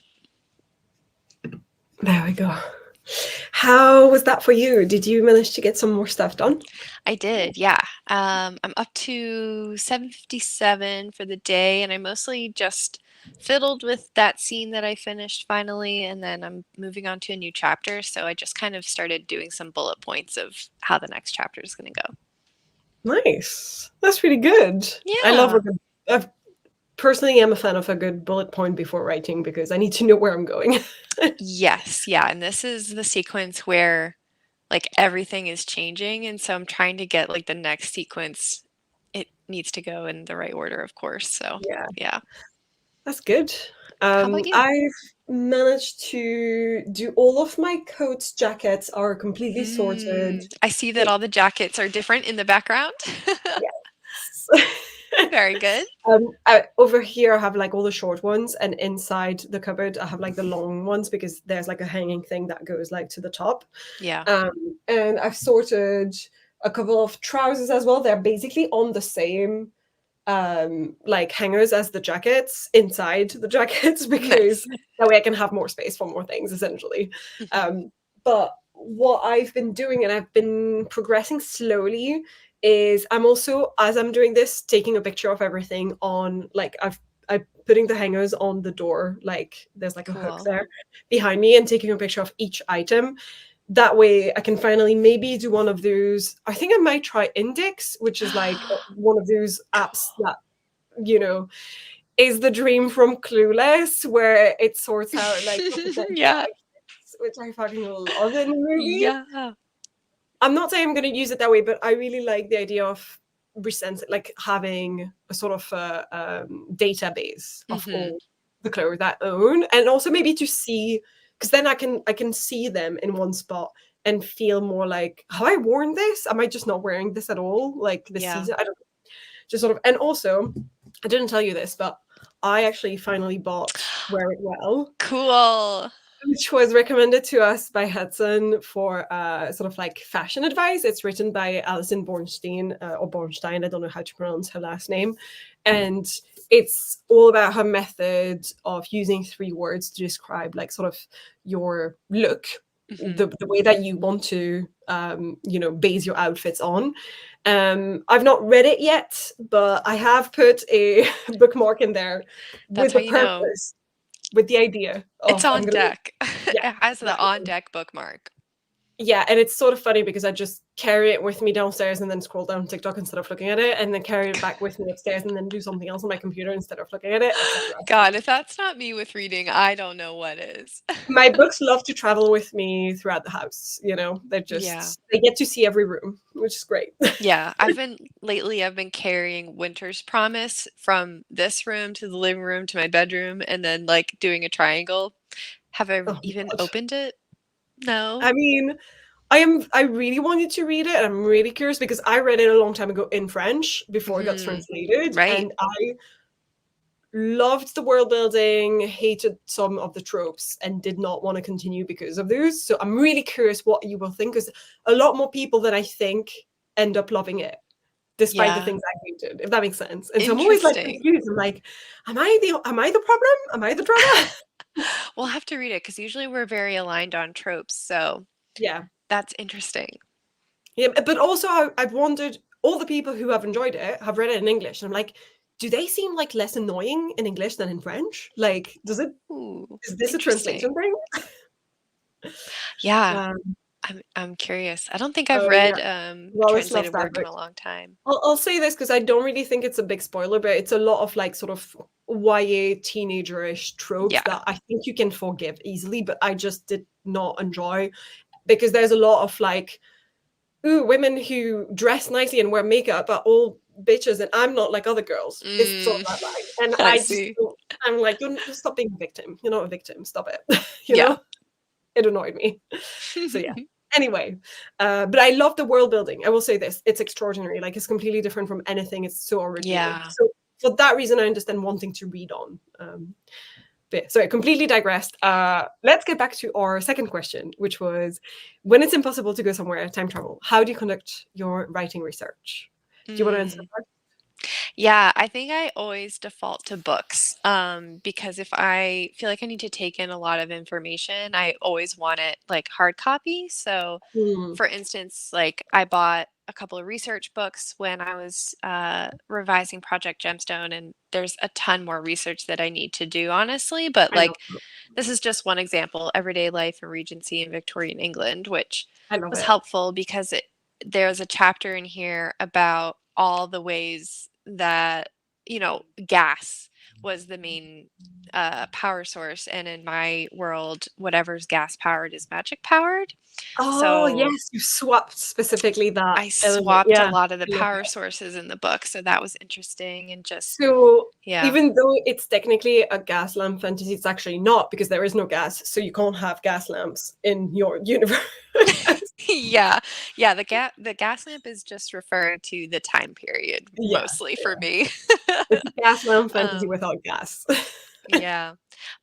There we go. How was that for you? Did you manage to get some more stuff done? I did, yeah. I'm up to 757 for the day, and I mostly just fiddled with that scene that I finished finally, and then I'm moving on to a new chapter, so I just kind of started doing some bullet points of how the next chapter is going to go. Nice. That's really good. I love Yeah. a good. I personally am a fan of a good bullet point before writing because I need to know where I'm going. Yes, yeah, and this is the sequence where like everything is changing, and so I'm trying to get like the next sequence. It needs to go in the right order, of course. So, Yeah, yeah. that's good. How about you? I've managed to do all of my coats, jackets are completely sorted. I see that all the jackets are different in the background. Yes. Very good. Over here, I have like all the short ones, and inside the cupboard, I have like the long ones because there's like a hanging thing that goes like to the top. Yeah. And I've sorted a couple of trousers as well. They're basically on the same like hangers as the jackets inside the jackets because Nice. that way I can have more space for more things essentially. But what I've been doing, and I've been progressing slowly, is I'm also, as I'm doing this, taking a picture of everything on like I'm putting the hangers on the door, like there's like a hook Cool. there behind me, and taking a picture of each item. That way I can finally maybe do one of those. I think I might try Index, which is like one of those apps that, you know, is the dream from Clueless, where it sorts out like represents Yeah. outfits, which I fucking love in a movie. Yeah. I'm not saying I'm going to use it that way, but I really like the idea of like having a sort of database of all the clothes that I own, and also maybe to see, because then I can see them in one spot and feel more like, have I worn this? Am I just not wearing this at all? Like this Yeah. season, I don't know. Just sort of, and also, I didn't tell you this, but I actually finally bought Wear It Well, Cool. which was recommended to us by Hudson for sort of like fashion advice. It's written by Alison Bornstein, or Bornstein, I don't know how to pronounce her last name. And it's all about her method of using 3 words to describe like sort of your look, the way that you want to, base your outfits on. I've not read it yet, but I have put a bookmark in there That's with how the you know. purpose, with the idea It's of on deck. yeah, It has the exactly. on deck bookmark. Yeah, and it's sort of funny because I just carry it with me downstairs and then scroll down TikTok instead of looking at it, and then carry it back with me upstairs and then do something else on my computer instead of looking at it, etc. God, if that's not me with reading, I don't know what is. My books love to travel with me throughout the house. They're Yeah. just they get to see every room, which is great. Yeah, I've been carrying Winter's Promise from this room to the living room to my bedroom and then like doing a triangle. Have I Oh even God. opened it? No. I mean, I really wanted to read it. I'm really curious because I read it a long time ago in French before it got translated, Right. and I loved the world building, hated some of the tropes, and did not want to continue because of those. So I'm really curious what you will think, because a lot more people than I think end up loving it, despite the Yeah. things I hated, if that makes sense. And so I'm always like Interesting. confused. I'm like, am I the problem? Am I the drama? We'll have to read it because usually we're very aligned on tropes. So Yeah. that's interesting. Yeah, but also I've wondered, all the people who have enjoyed it have read it in English, and I'm like, do they seem like less annoying in English than in French? Like, Ooh, is this a interesting. translation thing? Yeah, Um, I'm curious. I don't think I've oh read yeah, Wallace loves translated that work in book. a long time. I'll say this because I don't really think it's a big spoiler, but it's a lot of like sort of YA teenager-ish tropes Yeah. that I think you can forgive easily, but I just did not enjoy, because there's a lot of like, ooh, women who dress nicely and wear makeup are all bitches, and I'm not like other girls. It's sort of that vibe. And I I just, see. I'm like, you're just stop being a victim. You're not a victim. Stop it. Yeah. It annoyed me. So yeah. Anyway, but I love the world building. I will say this: it's extraordinary. Like, it's completely different from anything. It's so original. Yeah. So for that reason, I understand wanting to read on. But sorry, completely digressed. Let's get back to our second question, which was, when it's impossible to go somewhere, time travel, how do you conduct your writing research? Do you want to answer Mm. first? Yeah, I think I always default to books, because if I feel like I need to take in a lot of information, I always want it like hard copy. So, Hmm, for instance, like I bought a couple of research books when I was revising Project Gemstone, and there's a ton more research that I need to do, honestly. But I love like, it. this is just one example: Everyday Life in Regency in Victorian England, which I love was it. helpful because there's a chapter in here about all the ways that, gas was the main power source. And in my world, whatever's gas powered is magic powered. Oh, So yes, you swapped specifically that I element. swapped a Yeah, lot of the I love power it. sources in the book. So that was interesting and just, So yeah. even though it's technically a gas lamp fantasy, it's actually not because there is no gas, so you can't have gas lamps in your universe. Yeah. Yeah, the gas lamp is just referring to the time period Yeah, mostly for yeah. me. It's a gas lamp fantasy Um, without gas. yeah.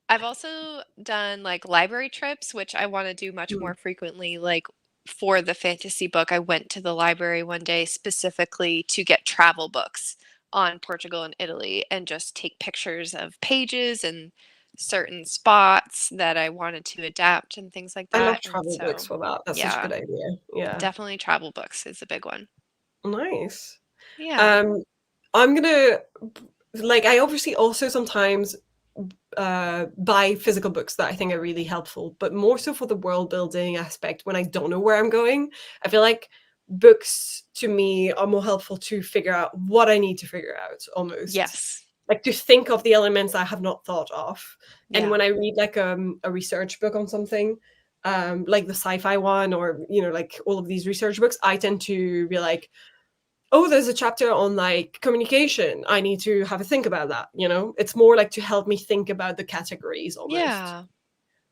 I've also done like library trips, which I want to do much Mm. more frequently. Like for the fantasy book, I went to the library one day specifically to get travel books on Portugal and Italy and just take pictures of pages and certain spots that I wanted to adapt and things like I love that. And travel books so, for that. That's such a yeah, good idea. Yeah. definitely travel books is a big one. Nice. Yeah. Um, I'm gonna like I obviously also sometimes buy physical books that I think are really helpful, but more so for the world building aspect when I don't know where I'm going. I feel like books to me are more helpful to figure out what I need to figure out almost. Yes. Like to think of the elements I have not thought of. And Yeah. when I read like a research book on something, like the sci-fi one or like all of these research books, I tend to be like, oh, there's a chapter on like communication. I need to have a think about that. It's more like to help me think about the categories almost. Yeah.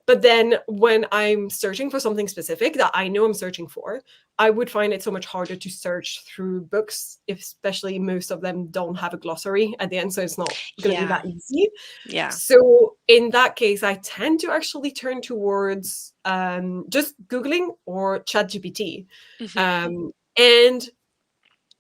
But then when I'm searching for something specific that I know I'm searching for, I would find it so much harder to search through books, especially most of them don't have a glossary at the end, so it's not going to be Yeah. that easy. Yeah. So in that case, I tend to actually turn towards just Googling or ChatGPT. Hmm. And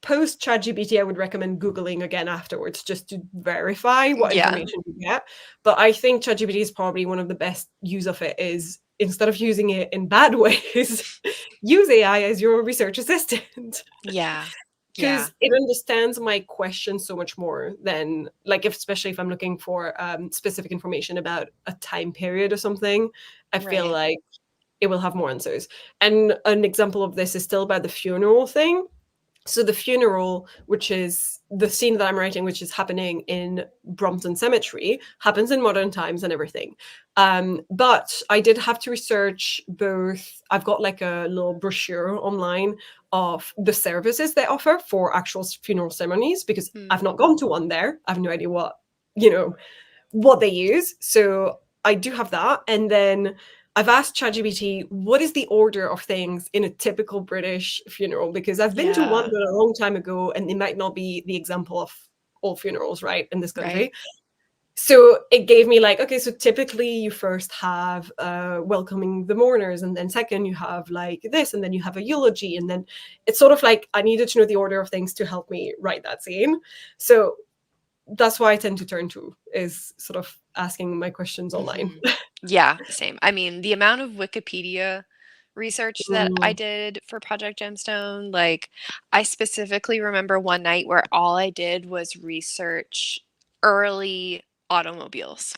post ChatGPT, I would recommend Googling again afterwards just to verify what Yeah. information you get. But I think ChatGPT is probably one of the best use of it is instead of using it in bad ways, use AI as your research assistant. Yeah. Yeah. Because it understands my questions so much more than like especially if I'm looking for specific information about a time period or something, I feel Right. like it will have more answers. And an example of this is still about the funeral thing. So the funeral, which is the scene that I'm writing, which is happening in Brompton Cemetery, happens in modern times and everything. But I did have to research both. I've got like a little brochure online of the services they offer for actual funeral ceremonies because I've Mm. not gone to one there. I have no idea you know, what they use. So I do have that. And then I've asked ChatGPT, what is the order of things in a typical British funeral? Because I've been to one Yeah. but a long time ago, and it might not be the example of all funerals, right, in this Right. country. So it gave me like, okay, so typically you first have welcoming the mourners, and then second you have like this, and then you have a eulogy, and then it's sort of like I needed to know the order of things to help me write that scene. So that's why I tend to turn to is sort of asking my questions online. Hmm. Yeah, same. I mean, the amount of Wikipedia research that I Mm, did for Project Gemstone, like, I specifically remember one night where all I did was research early automobiles.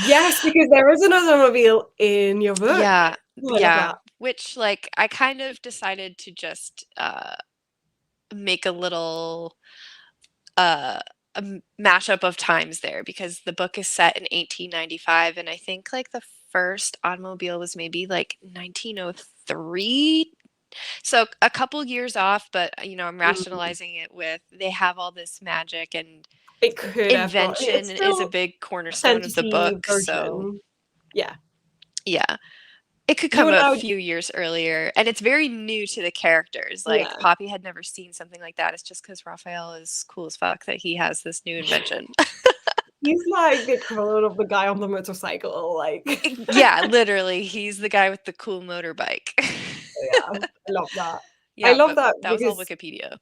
yes, because there is an automobile in your book. Yeah, Oh, I love yeah, that. which, like, I kind of decided to just, make a little uh, mashup of times there because the book is set in 1895, and I think like the first automobile was maybe like 1903. So a couple years off, but I'm Mm, rationalizing it with they have all this magic and it could have gone. It's invention is a still big a cornerstone of the fantasy book. So version. Yeah, yeah, it could you come a allowed. few years earlier, and it's very new to the characters. Like Yeah, Poppy had never seen something like that. It's just because Raphael is cool as fuck that he has this new invention. He's like the equivalent of the guy on the motorcycle. Like, Yeah, literally, he's the guy with the cool motorbike. yeah, I love that. I Yeah, love but that that was all because Wikipedia.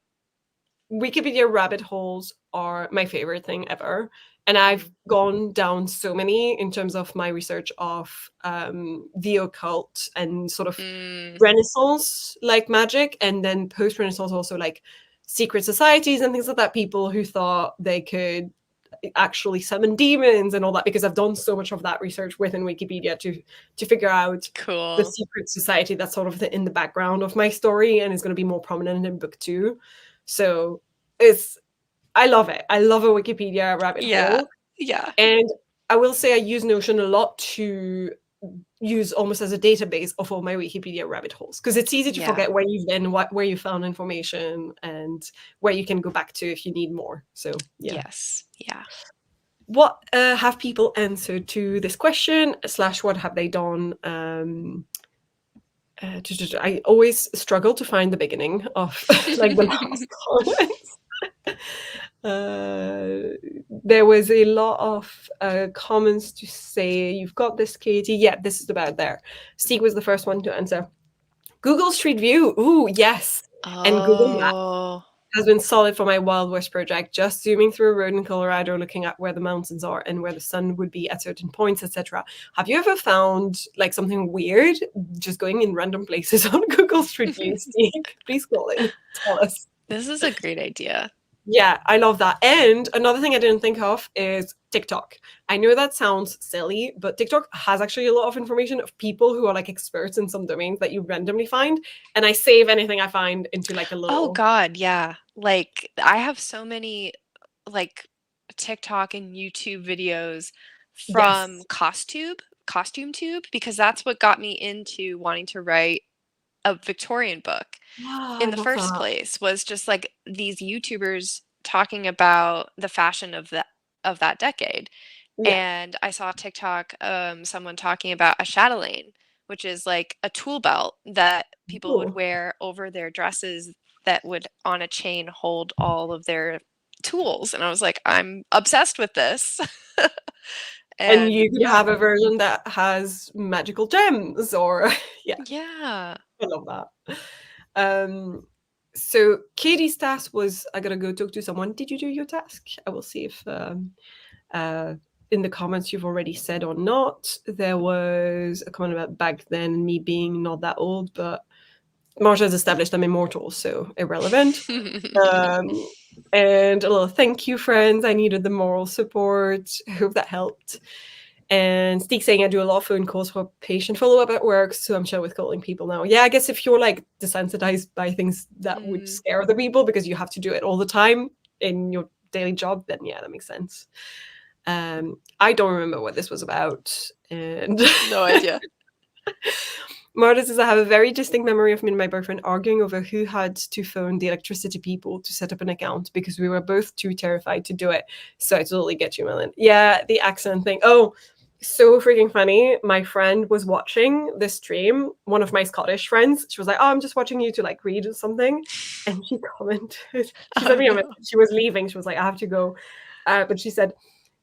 Wikipedia rabbit holes are my favorite thing ever. And I've gone down so many in terms of my research of the occult and sort of Mm, Renaissance like magic, and then post Renaissance also like secret societies and things like that. People who thought they could actually summon demons and all that, because I've done so much of that research within Wikipedia to figure out the cool. secret society that's sort of in the background of my story and is going to be more prominent in book 2. So I love it. I love a Wikipedia rabbit Yeah. hole. Yeah. And I will say I use Notion a lot to use almost as a database of all my Wikipedia rabbit holes, because it's easy to Yeah. forget where you've been, where you found information, and where you can go back to if you need more. So yeah. Yes. Yeah. What have people answered to this question / what have they done? I always struggle to find the beginning of like the last comments. There was a lot of comments to say, you've got this, Katie. Yeah, this is about there. Steve was the first one to answer. Google Street View. Ooh, yes. And Google Maps Oh. has been solid for my Wild West project. Just zooming through a road in Colorado, looking at where the mountains are and where the sun would be at certain points, etc. Have you ever found like something weird just going in random places on Google Street View, Steve? Please call in. Tell us. This is a great idea. Yeah, I love that. And another thing I didn't think of is TikTok. I know that sounds silly, but TikTok has actually a lot of information of people who are like experts in some domains that you randomly find. And I save anything I find into like a Oh little. God, yeah. Like I have so many like TikTok and YouTube videos from Yes. Costume Tube, because that's what got me into wanting to write a Victorian book Yeah, in I the love first that. place, was just like these YouTubers talking about the fashion of that decade. Yeah. And I saw TikTok, someone talking about a chatelaine, which is like a tool belt that people would Cool. wear over their dresses that would on a chain hold all of their tools. And I was like, I'm obsessed with this. And And you could yeah, have a version that has magical gems or yeah, yeah. I love that. So Katie's task was, I gotta go talk to someone. Did you do your task? I will see if uh, in the comments you've already said or not. There was a comment about back then me being not that old, but Marsha has established I'm immortal, so irrelevant. And a little thank you, friends. I needed the moral support. I hope that helped. And Steek saying I do a lot of phone calls for patient follow-up at work, so I'm chill with calling people now. Yeah, I guess if you're like desensitized by things that would Mm. scare the people because you have to do it all the time in your daily job, then yeah, that makes sense. I don't remember what this was about. And No idea. Marta says, I have a very distinct memory of me and my boyfriend arguing over who had to phone the electricity people to set up an account because we were both too terrified to do it. So I totally get you, Malin. Yeah, the accent thing. Oh, so freaking funny. My friend was watching this stream, one of my Scottish friends. She was like, oh, I'm just watching you to like read something. And she commented, she sent Oh me a no. message. She was leaving. She was like, I have to go. But she said,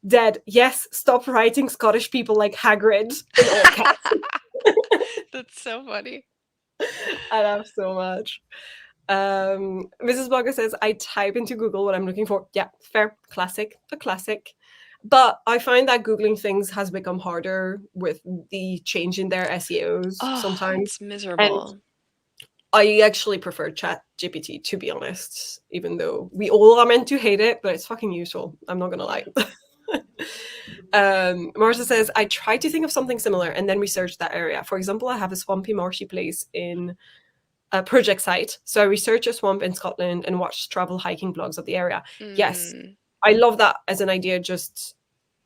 Dead, yes, stop writing Scottish people like Hagrid in all caps. That's so funny. I laugh so much. Mrs. Blogger says, I type into Google what I'm looking for. Yeah, fair. Classic. A classic. But I find that Googling things has become harder with the change in their SEOs Oh, sometimes. it's And miserable. I actually prefer Chat GPT, to be honest, even though we all are meant to hate it, but it's fucking useful. I'm not going to lie. Martha says, I tried to think of something similar and then researched that area. For example, I have a swampy, marshy place in a project site. So I research a swamp in Scotland and watch travel hiking blogs of the area. Yes, I love that as an idea. Just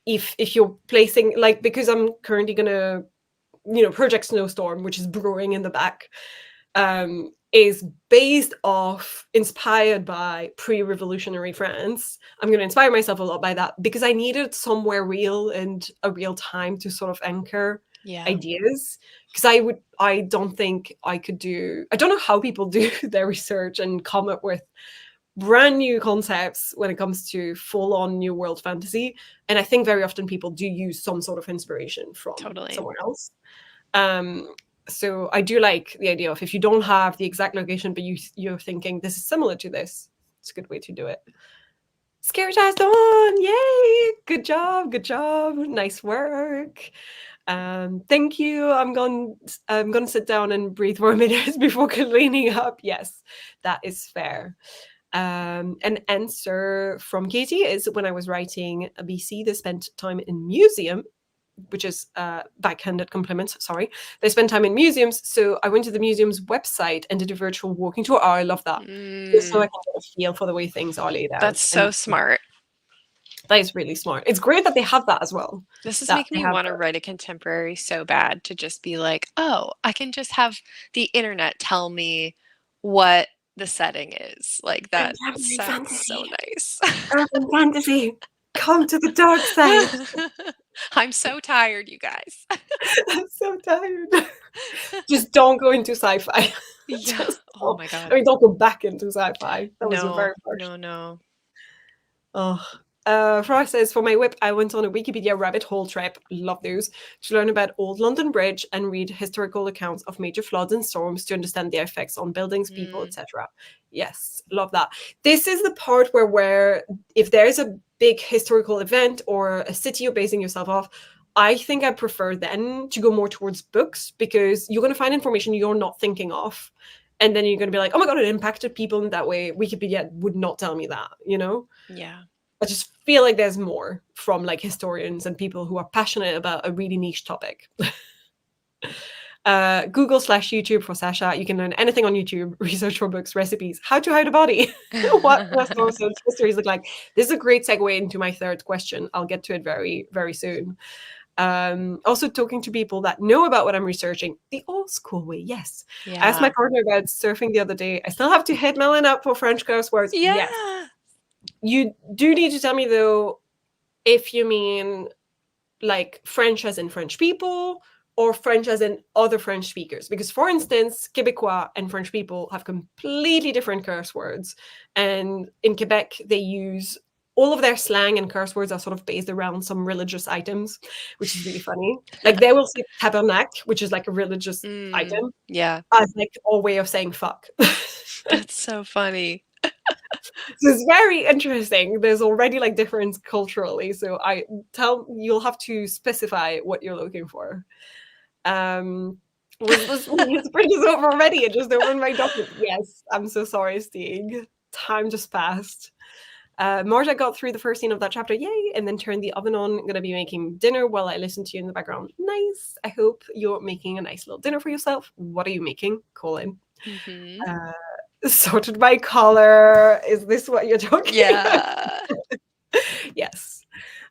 if you're placing, like, because I'm currently gonna, Project Snowstorm, which is brewing in the back, is inspired by pre-revolutionary France. I'm going to inspire myself a lot by that because I needed somewhere real and a real time to sort of anchor ideas. Because I don't think I could do, I don't know how people do their research and come up with brand new concepts when it comes to full-on new world fantasy. And I think very often people do use some sort of inspiration from Totally. somewhere else. So I do like the idea of, if you don't have the exact location, but you're thinking this is similar to this, it's a good way to do it. Scary Jazz Dawn, yay! Good job, nice work. Thank you. I'm going to sit down and breathe for a minute before cleaning up. Yes, that is fair. An answer from Katie is, when I was writing a BC, they spent time in museum, which is backhanded compliments, sorry. They spend time in museums, so I went to the museum's website and did a virtual walking tour. Oh, I love that. Just so I can get a feel for the way things are laid out. That's so smart. That is really smart. It's great that they have that as well. This is making me want to write a contemporary so bad, to just be like, oh, I can just have the internet tell me what the setting is. Like, that sounds so nice. Urban fantasy. Come to the dark side. I'm so tired, you guys. I'm so tired. Just don't go into sci-fi. Yeah. Oh my God. I mean, don't go back into sci-fi. That was a very first. No. Frost says, for my whip, I went on a Wikipedia rabbit hole trip, love those, to learn about Old London Bridge and read historical accounts of major floods and storms to understand their effects on buildings, people, etc. Yes, love that. This is the part where if there's a big historical event or a city you're basing yourself off, I think I prefer then to go more towards books, because you're going to find information you're not thinking of. And then you're going to be like, oh my God, it impacted people in that way. Wikipedia would not tell me that, you know? Yeah. I just feel like there's more from like historians and people who are passionate about a really niche topic. Google/YouTube for Sasha. You can learn anything on YouTube, research for books, recipes, how to hide a body, what sources, histories look like. This is a great segue into my third question. I'll get to it very, very soon. Also talking to people that know about what I'm researching, the old school way, yes. Yeah. I asked my partner about surfing the other day. I still have to hit Malin up for French curse words. Yeah. Yes. You do need to tell me, though, if you mean like French as in French people or French as in other French speakers. Because, for instance, Quebecois and French people have completely different curse words. And in Quebec, they use all of their slang and curse words are sort of based around some religious items, which is really funny. Like, they will say tabernacle, which is like a religious item. Yeah. As like a way of saying fuck. That's so funny. So it's very interesting. There's already like difference culturally. So you'll have to specify what you're looking for. This sprint is over already. It just opened my document. Yes, I'm so sorry, Stig. Time just passed. Marta got through the first scene of that chapter, yay, and then turned the oven on. I'm going to be making dinner while I listen to you in the background. Nice. I hope you're making a nice little dinner for yourself. What are you making? Call in. Mm-hmm. Sorted by color. Is this what you're talking about? Yes.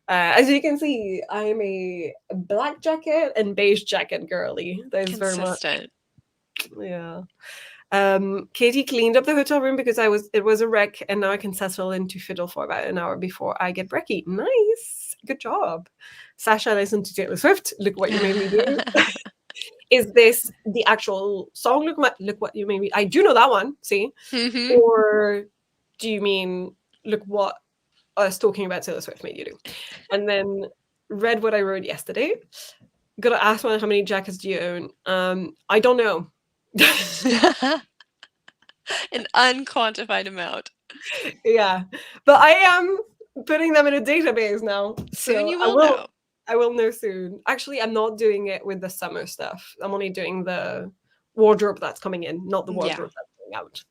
As you can see, I'm a black jacket and beige jacket girly. That is very much. Yeah. Katie cleaned up the hotel room because it was a wreck, and now I can settle in to fiddle for about an hour before I get brekkie. Nice. Good job. Sasha listened to Taylor Swift. Look what you made me do. Is this the actual song? Look what you made me. I do know that one. See, or do you mean look what us talking about Taylor Swift made you do? And then read what I wrote yesterday. Gotta ask one, how many jackets do you own? I don't know. An unquantified amount. Yeah, but I am putting them in a database now. Soon you will know. I will know soon. Actually, I'm not doing it with the summer stuff. I'm only doing the wardrobe that's coming in, not the wardrobe that's going out.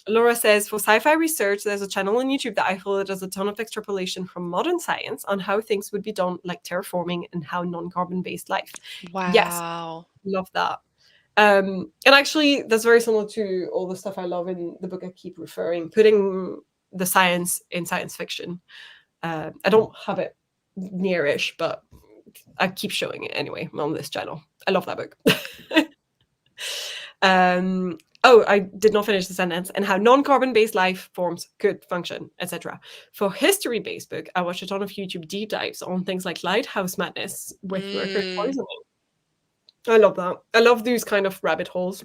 Laura says, for sci-fi research, there's a channel on YouTube that I follow that does a ton of extrapolation from modern science on how things would be done, like terraforming and how non-carbon based life. Wow. Yes, love that. And actually, that's very similar to all the stuff I love in the book I keep referring, putting the science in science fiction. I don't have it nearish, but I keep showing it anyway on this channel. I love that book. I did not finish the sentence. And how non-carbon-based life forms could function, etc. For history-based book, I watched a ton of YouTube deep dives on things like lighthouse madness with mercury poisoning. I love that. I love these kind of rabbit holes.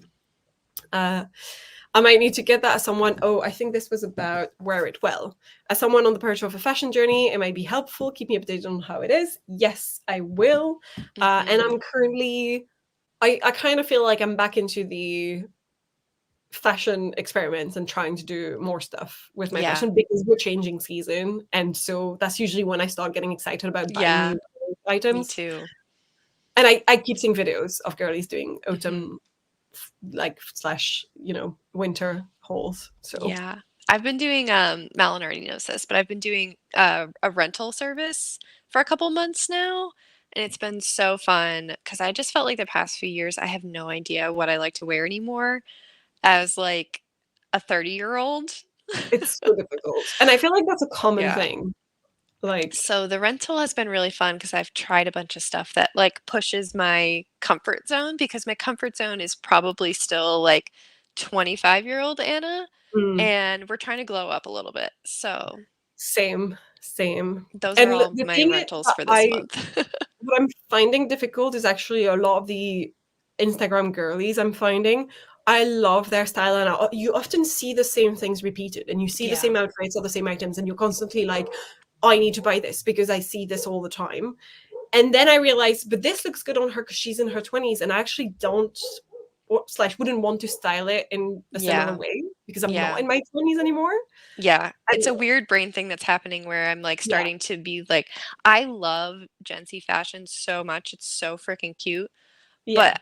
I might need to get that as someone. Oh, I think this was about wear it well. As someone on the verge of a fashion journey, it might be helpful. Keep me updated on how it is. Yes, I will. And I'm currently, I kind of feel like I'm back into the fashion experiments and trying to do more stuff with my fashion because we're changing season. And so that's usually when I start getting excited about buying new items. Me too. And I keep seeing videos of girlies doing autumn like slash, winter hauls. So yeah. I've been doing Malin already knows this, but I've been doing a rental service for a couple months now, and it's been so fun because I just felt like the past few years I have no idea what I like to wear anymore as like a 30-year-old. it's so difficult. And I feel like that's a common Yeah. thing. Like, So the rental has been really fun because I've tried a bunch of stuff that like pushes my comfort zone because my comfort zone is probably still like 25-year-old Anna, and we're trying to glow up a little bit. So same. those are And all the my thing is rentals that for this month. what I'm finding difficult is actually a lot of the Instagram girlies I'm finding. I love their style, and you often see the same things repeated, and you see the Yeah. same outfits or the same items, and you're constantly like, I need to buy this because I see this all the time. And then I realized, but this looks good on her because she's in her 20s, and I actually don't / wouldn't want to style it in a similar Yeah. way because I'm not Yeah. in my 20s anymore. Yeah. It's And a weird brain thing that's happening where I'm like yeah, starting to be like, I love Gen Z fashion so much. It's so freaking cute. yeah. But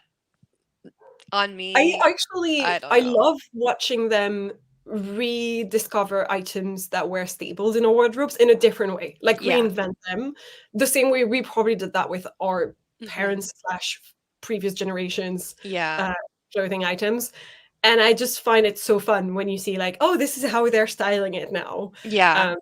on I me, actually I don't I know. love watching them rediscover items that were staples in our wardrobes in a different way, like Yeah. reinvent them the same way we probably did that with our hmm parents slash previous generations Yeah. uh, clothing items. And I just find it so fun when you see like, oh, this is how they're styling it now. Yeah. Um,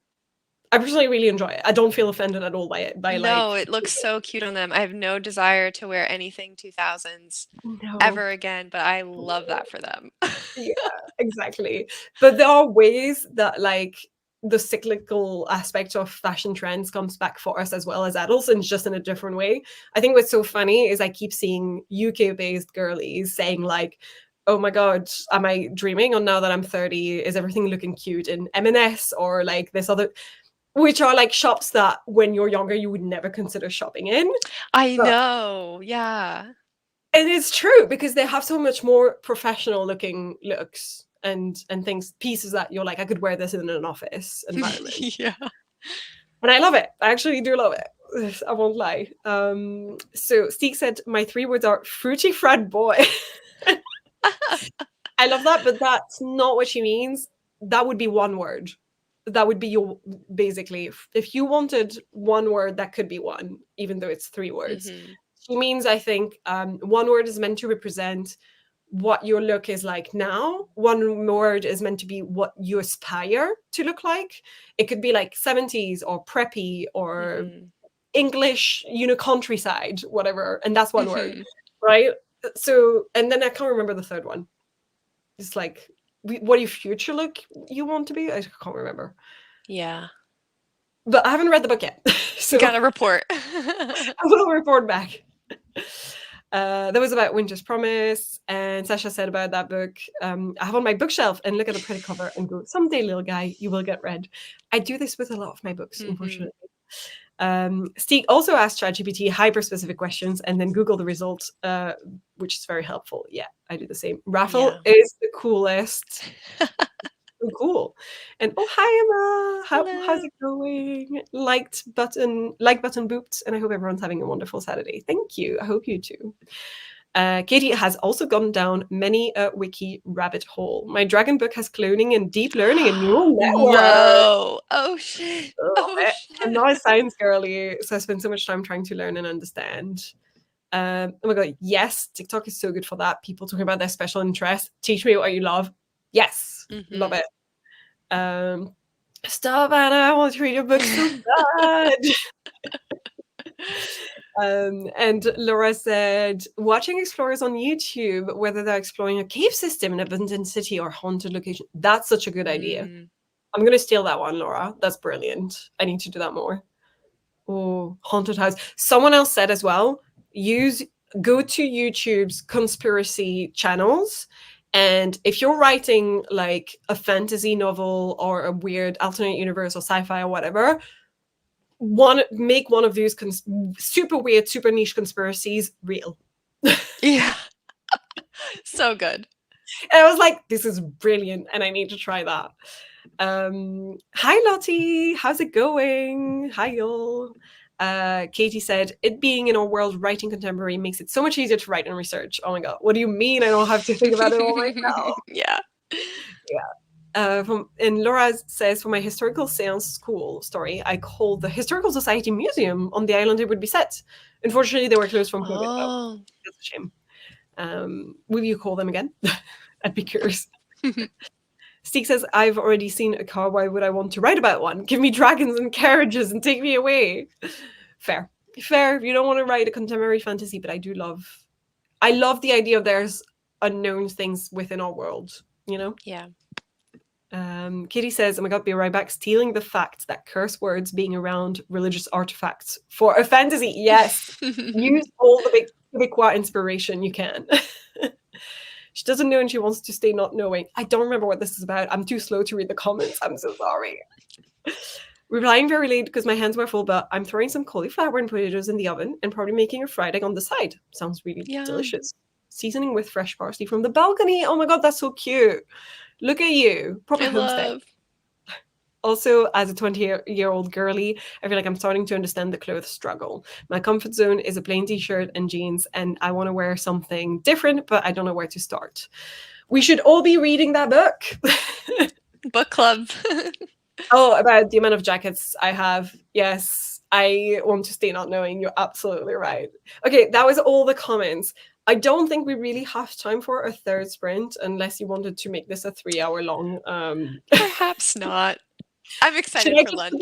I personally really enjoy it. I don't feel offended at all by it. By No, like, it looks so cute on them. I have no desire to wear anything 2000s no, ever again, but I love that for them. yeah, exactly. But there are ways that like the cyclical aspect of fashion trends comes back for us as well as adults, and just in a different way. I think what's so funny is I keep seeing UK-based girlies saying like, "Oh my God, am I dreaming? Or now that I'm 30, is everything looking cute in M&S or like this other?" Which are like shops that when you're younger you would never consider shopping in. I But know. Yeah. and it's true because they have so much more professional looking looks and things, pieces that you're like, I could wear this in an office environment. Yeah. And I love it. I actually do love it. I won't lie. So Steve said my 3 words are fruity frat boy. I love that, but that's not what she means. That would be one word. That would be your basically if you wanted one word, that could be one, even though it's 3 words. hmm She means, I think, one word is meant to represent what your look is like now. One word is meant to be what you aspire to look like. It could be like 70s or preppy or hmm English, countryside, whatever. And that's one word, hmm right? So, and then I can't remember the third one. It's like, what your future look you want to be? I can't remember. Yeah. But I haven't read the book yet. So Got a report. I will report back. That was about Winter's Promise, and Sasha said about that book, I have on my bookshelf and look at the pretty cover and go, someday, little guy, you will get read. I do this with a lot of my books, hmm unfortunately. Steve also asked ChatGPT hyper-specific questions and then Google the results, which is very helpful. Yeah, I do the same. Raffle Yeah. is the coolest. So cool. And oh, hi Emma. How's Hello. it going? Like button booped, and I hope everyone's having a wonderful Saturday. Thank you. I hope you too. Katie has also gone down many a wiki rabbit hole. My dragon book has cloning and deep learning and neural network. No. Oh shit. Love Oh it. I'm shit. not a science girly, so I spend so much time trying to learn and understand. Oh my god, yes, TikTok is so good for that. People talking about their special interests. Teach me what you love. Yes, love hmm it. Stop, Anna. I want to read your book so bad. And Laura said, watching explorers on YouTube, whether they're exploring a cave system in a abandoned city or haunted location. That's such a good idea. Mm. I'm going to steal that one, Laura. That's brilliant. I need to do that more. Oh, haunted house. Someone else said as well, go to YouTube's conspiracy channels And if you're writing like a fantasy novel or a weird alternate universe or sci-fi or whatever, make one of those super weird, super niche conspiracies real. Yeah. So good. And I was like, this is brilliant, and I need to try that. Hi Lottie, how's it going? Hi y'all. Katie said, it being in our world, writing contemporary makes it so much easier to write and research. Oh my god, what do you mean I don't have to think about it all right now? Yeah. And Laura says, for my historical seance school story, I called the Historical Society Museum on the island it would be set. Unfortunately, they were closed from COVID. Oh. That's a shame. Will you call them again? I'd be curious. Steek says, I've already seen a car. Why would I want to write about one? Give me dragons and carriages and take me away. Fair. You don't want to write a contemporary fantasy, but I love the idea of there's unknown things within our world, you know? Yeah. Kitty says, oh my god, be right back. Stealing the fact that curse words being around religious artifacts for a fantasy. Yes. Use all the big inspiration you can. She doesn't know and she wants to stay not knowing. I don't remember what this is about. I'm too slow to read the comments. I'm so sorry. Replying very late because my hands were full, but I'm throwing some cauliflower and potatoes in the oven and probably making a fried egg on the side. Sounds really delicious. Seasoning with fresh parsley from the balcony. Oh my god, that's so cute. Look at you. Proper homestead. Also, as a 20-year-old girly, I feel like I'm starting to understand the clothes struggle. My comfort zone is a plain t-shirt and jeans, and I want to wear something different, but I don't know where to start. We should all be reading that book. Book club. Oh, about the amount of jackets I have. Yes, I want to stay not knowing. You're absolutely right. Okay, that was all the comments. I don't think we really have time for a third sprint unless you wanted to make this a 3-hour long. Perhaps not. I'm excited for lunch.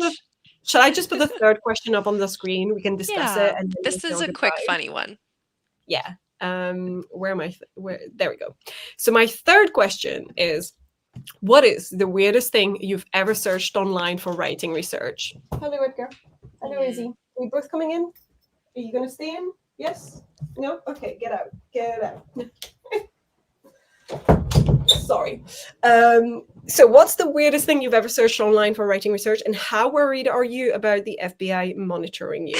Should I just put the third question up on the screen? We can discuss it. And this is a quick, funny one. Yeah. Where am I? There we go. So my third question is, what is the weirdest thing you've ever searched online for writing research? Hello, Edgar. Hello, Izzy. Are we both coming in? Are you going to stay in? Yes? No? Okay, get out. Get out. Sorry. So what's the weirdest thing you've ever searched online for writing research, and how worried are you about the FBI monitoring you?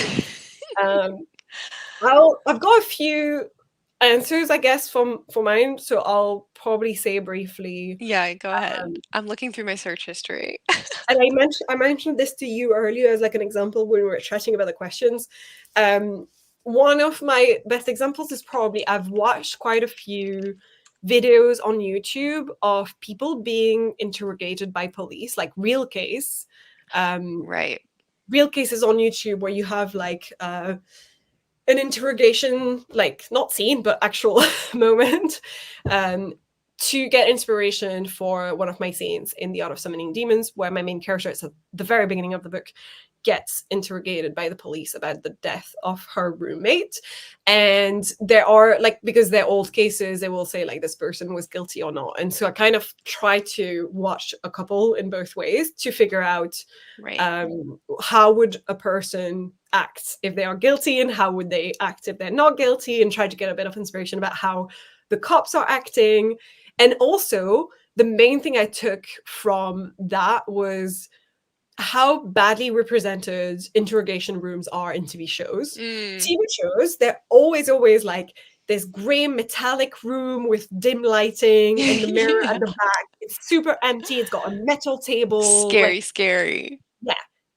I've got a few answers, I guess, for mine, so I'll probably say briefly. Yeah, go ahead. I'm looking through my search history. And I mentioned this to you earlier as like an example when we were chatting about the questions. One of my best examples is probably I've watched quite a few videos on YouTube of people being interrogated by police, like real case. Right. Real cases on YouTube where you have like an interrogation, like not scene, but actual moment, to get inspiration for one of my scenes in The Art of Summoning Demons, where my main character, at the very beginning of the book, gets interrogated by the police about the death of her roommate. And there are, like, because they're old cases, they will say like this person was guilty or not. And so I kind of try to watch a couple in both ways to figure out how would a person act if they are guilty, and how would they act if they're not guilty, and try to get a bit of inspiration about how the cops are acting. And also the main thing I took from that was how badly represented interrogation rooms are in TV shows. TV shows, they're always like this gray metallic room with dim lighting and the mirror at the back. It's super empty. It's got a metal table. Scary. Yeah.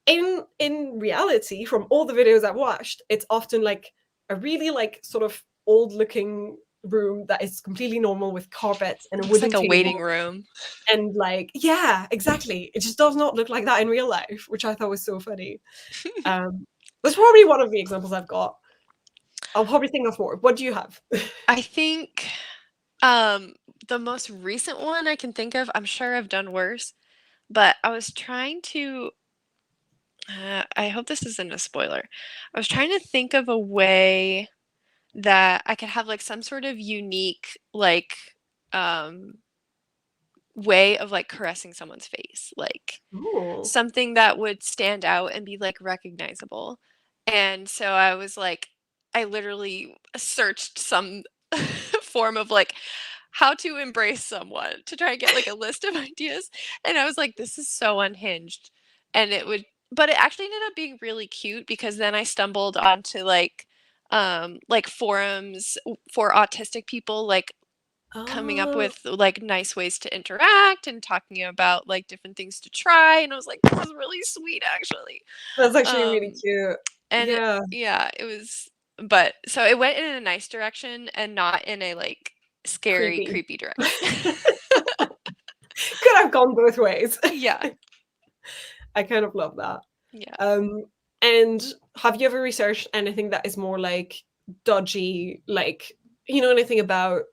In reality, from all the videos I've watched, it's often like a really like sort of old looking room that is completely normal with carpets and a wooden like a table. Waiting room. And like, yeah, exactly. It just does not look like that in real life, which I thought was so funny. That's probably one of the examples I've got. I'll probably think of more. What do you have? I think the most recent one I can think of, I'm sure I've done worse, but I was trying to, I hope this isn't a spoiler. I was trying to think of a way that I could have like some sort of unique like way of like caressing someone's face, like something that would stand out and be like recognizable. And so I was like, I literally searched some form of like how to embrace someone to try and get like a list of ideas. And I was like, this is so unhinged. And but it actually ended up being really cute because then I stumbled onto like forums for autistic people, like coming up Oh, with like nice ways to interact and talking about like different things to try. And I was like, this is really sweet actually. that's actually really Um, cute. and Yeah, yeah, it was, but so it went in a nice direction and not in a like scary, creepy. creepy direction. Could have gone both ways. Yeah. I kind of love that. Yeah. And have you ever researched anything that is more like dodgy, like anything about?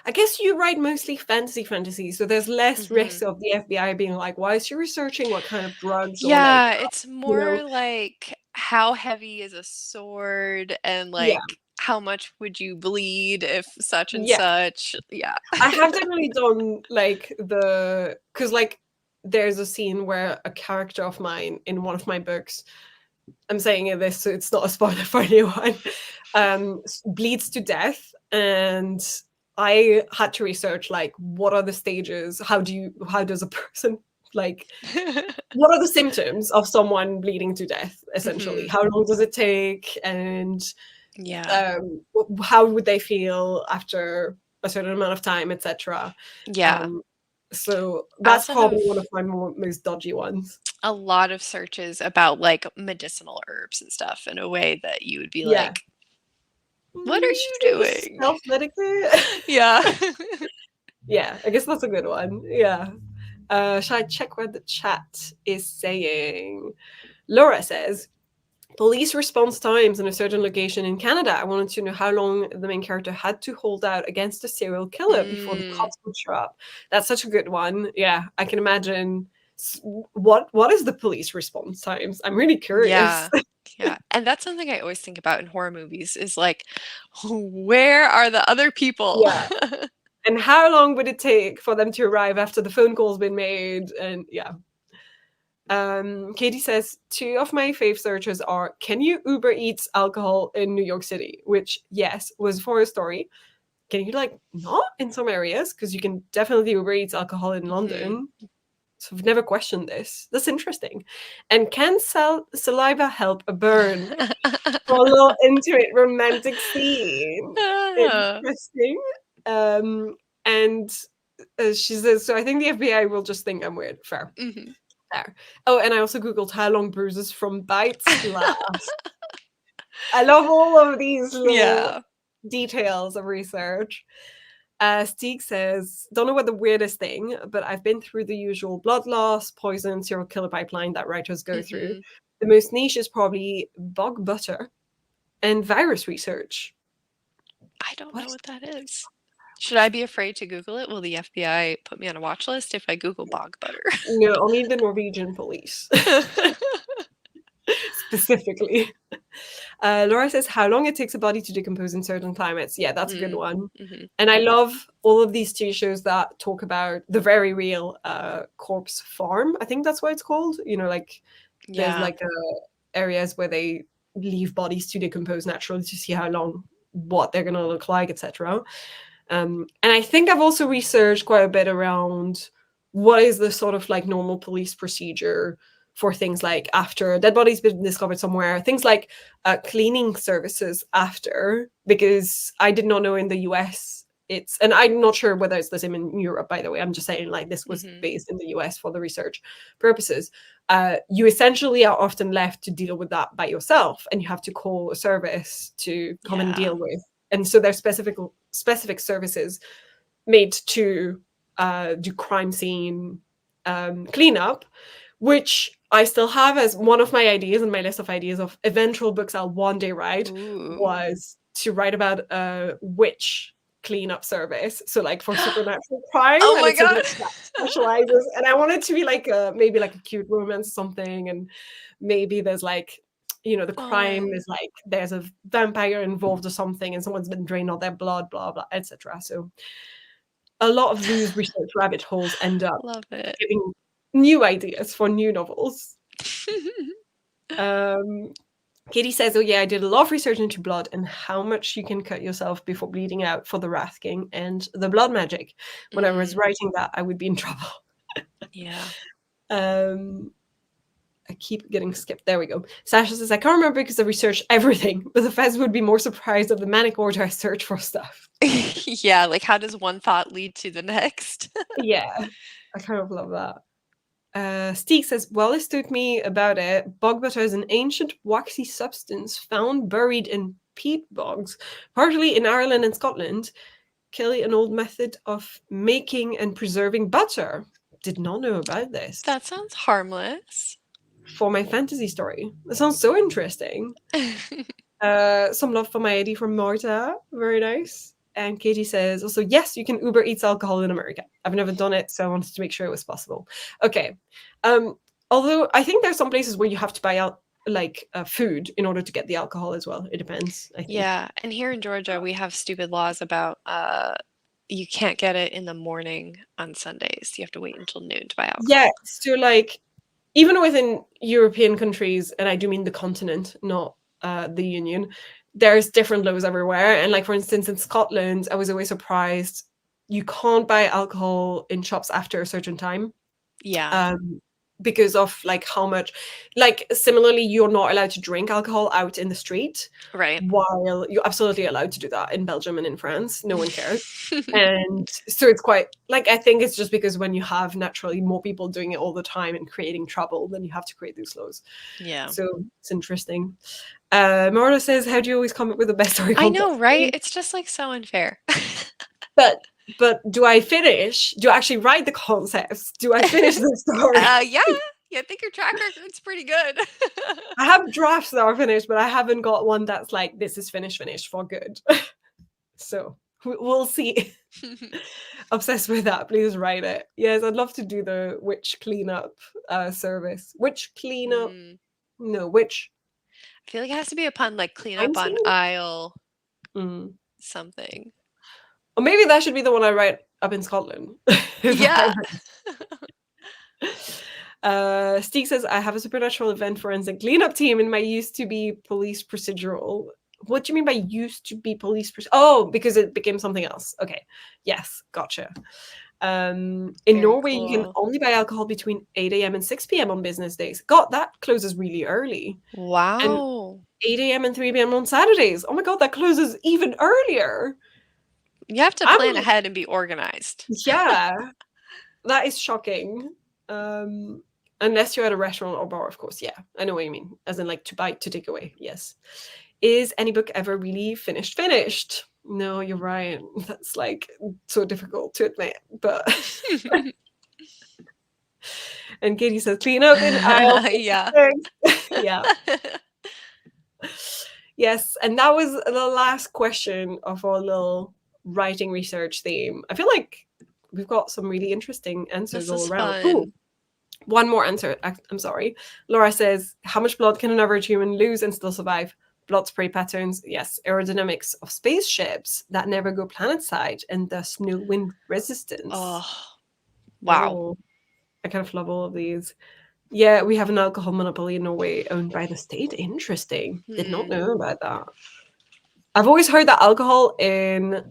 I guess you write mostly fantasy, so there's less risk Mhm. of the FBI being like, "Why is she researching what kind of drugs?" Or like, Yeah, it's you know, more like how heavy is a sword and yeah, like how much would you bleed if such and yeah. such. Yeah. I have definitely done like because like there's a scene where a character of mine in one of my books, I'm saying this so it's not a spoiler for anyone, bleeds to death, and I had to research like what are the stages, how does a person like what are the symptoms of someone bleeding to death essentially, Mhm. how long does it take, and Yeah. how would they feel after a certain amount of time, etc. Yeah. um, so I that's also probably have one of my most dodgy ones. a lot of searches about like medicinal herbs and stuff in a way that you would be Yeah. like, what are Should you we doing? self-medicate? Yeah. Yeah, I guess that's a good one. Yeah. Shall I check what the chat is saying? Laura says, police response times in a certain location in Canada. I wanted to know how long the main character had to hold out against a serial killer before the Mm, cops would show up. That's such a good one. Yeah, I can imagine. What is the police response times? I'm really curious. yeah. Yeah. And that's something I always think about in horror movies is like, where are the other people? Yeah. And how long would it take for them to arrive after the phone call's been made? And yeah. Katie says, two of my fave searches are, can you Uber Eats alcohol in New York City? Which, yes, was for a story. Can you, like, not in some areas? Because you can definitely Uber Eats alcohol in Mhm. London. So I've never questioned this. That's interesting. And can saliva help a burn for a little intimate romantic scene? Ah. Interesting. And she says, so I think the FBI will just think I'm weird. Fair. Mhm. There. Oh, and I also Googled how long bruises from bites last. I love all of these little Yeah. details of research. Stieg says, don't know what the weirdest thing, but I've been through the usual blood loss, poison, serial killer pipeline that writers go through. Mhm. The most niche is probably bog butter and virus research. I don't What know is what that is. Should I be afraid to Google it? Will the FBI put me on a watch list if I Google bog butter? No, only the Norwegian police specifically. Laura says, how long it takes a body to decompose in certain climates. Yeah, that's a good one. Mhm. And I love all of these TV shows that talk about the very real corpse farm. I think that's what it's called. Like there's Yeah. like areas where they leave bodies to decompose naturally to see how long, what they're going to look like, etc. And I think I've also researched quite a bit around what is the sort of like normal police procedure for things like after a dead body's been discovered somewhere, things like cleaning services after, because I did not know in the US and I'm not sure whether it's the same in Europe, by the way. I'm just saying like this was Mhm. based in the US for the research purposes. You essentially are often left to deal with that by yourself, and you have to call a service to come and Yeah. deal with. And so there's specific services made to do crime scene cleanup, which I still have as one of my ideas in my list of ideas of eventual books I'll one day write, Ooh. was to write about a witch cleanup service. So like for supernatural crime, Oh and my it's a god. witch that specializes. And I want it to be like maybe like a cute romance or something, and maybe there's like the crime Oh, is like there's a vampire involved or something, and someone's been drained of their blood, blah blah, etc. So a lot of these research rabbit holes end up love it. giving new ideas for new novels. Um, Katie says, oh yeah, I did a lot of research into blood and how much you can cut yourself before bleeding out for the Wrathking and the blood magic. When I was writing that, I would be in trouble. Yeah. I keep getting skipped. There we go. Sasha says, I can't remember because I researched everything, but the Fez would be more surprised of the manic order I search for stuff. Yeah, like how does one thought lead to the next? Yeah, I kind of love that. Steek says, well, this took me about it. Bog butter is an ancient waxy substance found buried in peat bogs, partly in Ireland and Scotland. Kelly, an old method of making and preserving butter. Did not know about this. That sounds harmless. For my fantasy story. That sounds so interesting. Some love for my ID from Marta. Very nice. And Katie says also, yes, you can Uber Eats alcohol in America. I've never done it, so I wanted to make sure it was possible. Okay. Although I think there's some places where you have to buy out food in order to get the alcohol as well. It depends, I think. Yeah, and here in Georgia, we have stupid laws about you can't get it in the morning on Sundays. You have to wait until noon to buy alcohol. Yeah, so even within European countries, and I do mean the continent, not the Union, there's different laws everywhere. And for instance, in Scotland, I was always surprised you can't buy alcohol in shops after a certain time. Yeah. Because of how much, similarly, you're not allowed to drink alcohol out in the street. Right. While you're absolutely allowed to do that in Belgium and in France. No one cares. And so it's quite, I think it's just because when you have naturally more people doing it all the time and creating trouble, then you have to create these laws. Yeah. So it's interesting. Marla says, how do you always come up with the best story I concept? know, right? It's just so unfair. But do I finish? Do I actually write the concepts? Do I finish the story? Yeah. I think your track record's pretty good. I have drafts that are finished, but I haven't got one that's this is finished for good. So we'll see. Obsessed with that. Please write it. Yes, I'd love to do the witch cleanup service. Witch cleanup. No, witch. I feel like it has to be a pun, clean up on aisle something. Or maybe that should be the one I write up in Scotland. Yeah. Steve says, I have a supernatural event forensic cleanup team in my used to be police procedural. What do you mean by used to be police procedural? Oh, because it became something else. Okay. Yes, gotcha. In Norway, you can only buy alcohol between 8 a.m. and 6 p.m. on business days. God, that closes really early. Wow. And 8 a.m. and 3 p.m. on Saturdays. Oh my God, that closes even earlier. You have to plan ahead and be organized. Yeah. That is shocking. Unless you're at a restaurant or bar, of course. Yeah, I know what you mean. As in to buy, to take away. Yes. Is any book ever really finished? No, you're right. That's so difficult to admit, but and Katie says clean up in aisle. Yeah. Yeah. Yes, and that was the last question of our little writing research theme. I feel like we've got some really interesting answers all around. Ooh, one more answer. I'm sorry. Laura says, how much blood can an average human lose and still survive? Blood spray patterns, yes. Aerodynamics of spaceships that never go planetside and thus no wind resistance. Oh, wow. Oh, I kind of love all of these. Yeah, we have an alcohol monopoly in Norway owned by the state. Interesting. Did not know about that. I've always heard that alcohol in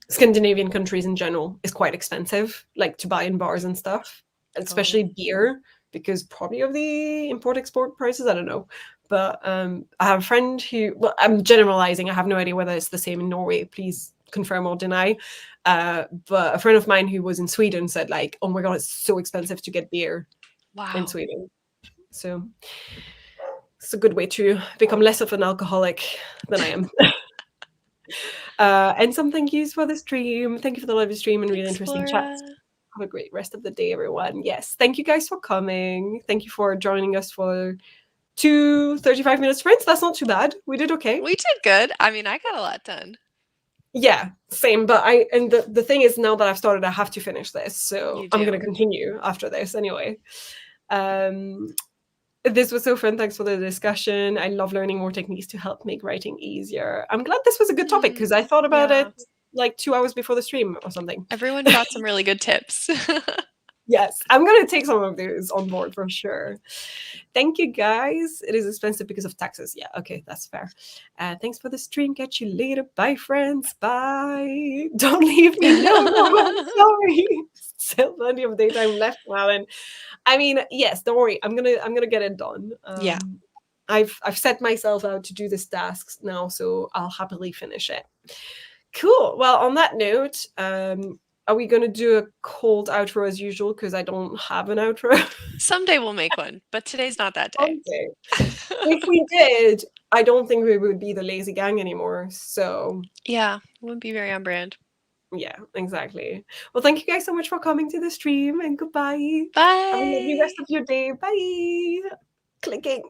Scandinavian countries in general is quite expensive, to buy in bars and stuff, especially beer, because probably of the import-export prices. I don't know. But I have a friend who, well, I'm generalizing. I have no idea whether it's the same in Norway. Please confirm or deny. But a friend of mine who was in Sweden said, oh my God, it's so expensive to get beer in Sweden. So it's a good way to become less of an alcoholic than I am. And some thank yous for the stream. Thank you for the live stream and really interesting chats. Have a great rest of the day, everyone. Yes, thank you guys for coming. Thank you for joining us for 2 35-minute sprints. That's not too bad. We did okay. We did good. I mean, I got a lot done. Yeah, same. But the thing is, now that I've started, I have to finish this. So I'm going to continue after this anyway. This was so fun. Thanks for the discussion. I love learning more techniques to help make writing easier. I'm glad this was a good topic because I thought about it 2 hours before the stream or something. Everyone got some really good tips. Yes, I'm gonna take some of those on board for sure. Thank you, guys. It is expensive because of taxes. Yeah, okay, that's fair. Thanks for the stream. Catch you later. Bye, friends. Bye. Don't leave me. No, I'm sorry. Still plenty of daytime left, Malin. I mean, yes, don't worry. I'm gonna get it done. Yeah. I've set myself out to do this task now, so I'll happily finish it. Cool. Well, on that note, are we gonna do a cold outro as usual? Because I don't have an outro. Someday we'll make one, but today's not that day. Someday. If we did, I don't think we would be the lazy gang anymore. So Yeah, wouldn't be very on brand. yeah, exactly. Well, thank you guys so much for coming to the stream, and goodbye. Bye. Have a lovely rest of your day. Bye. Clicking.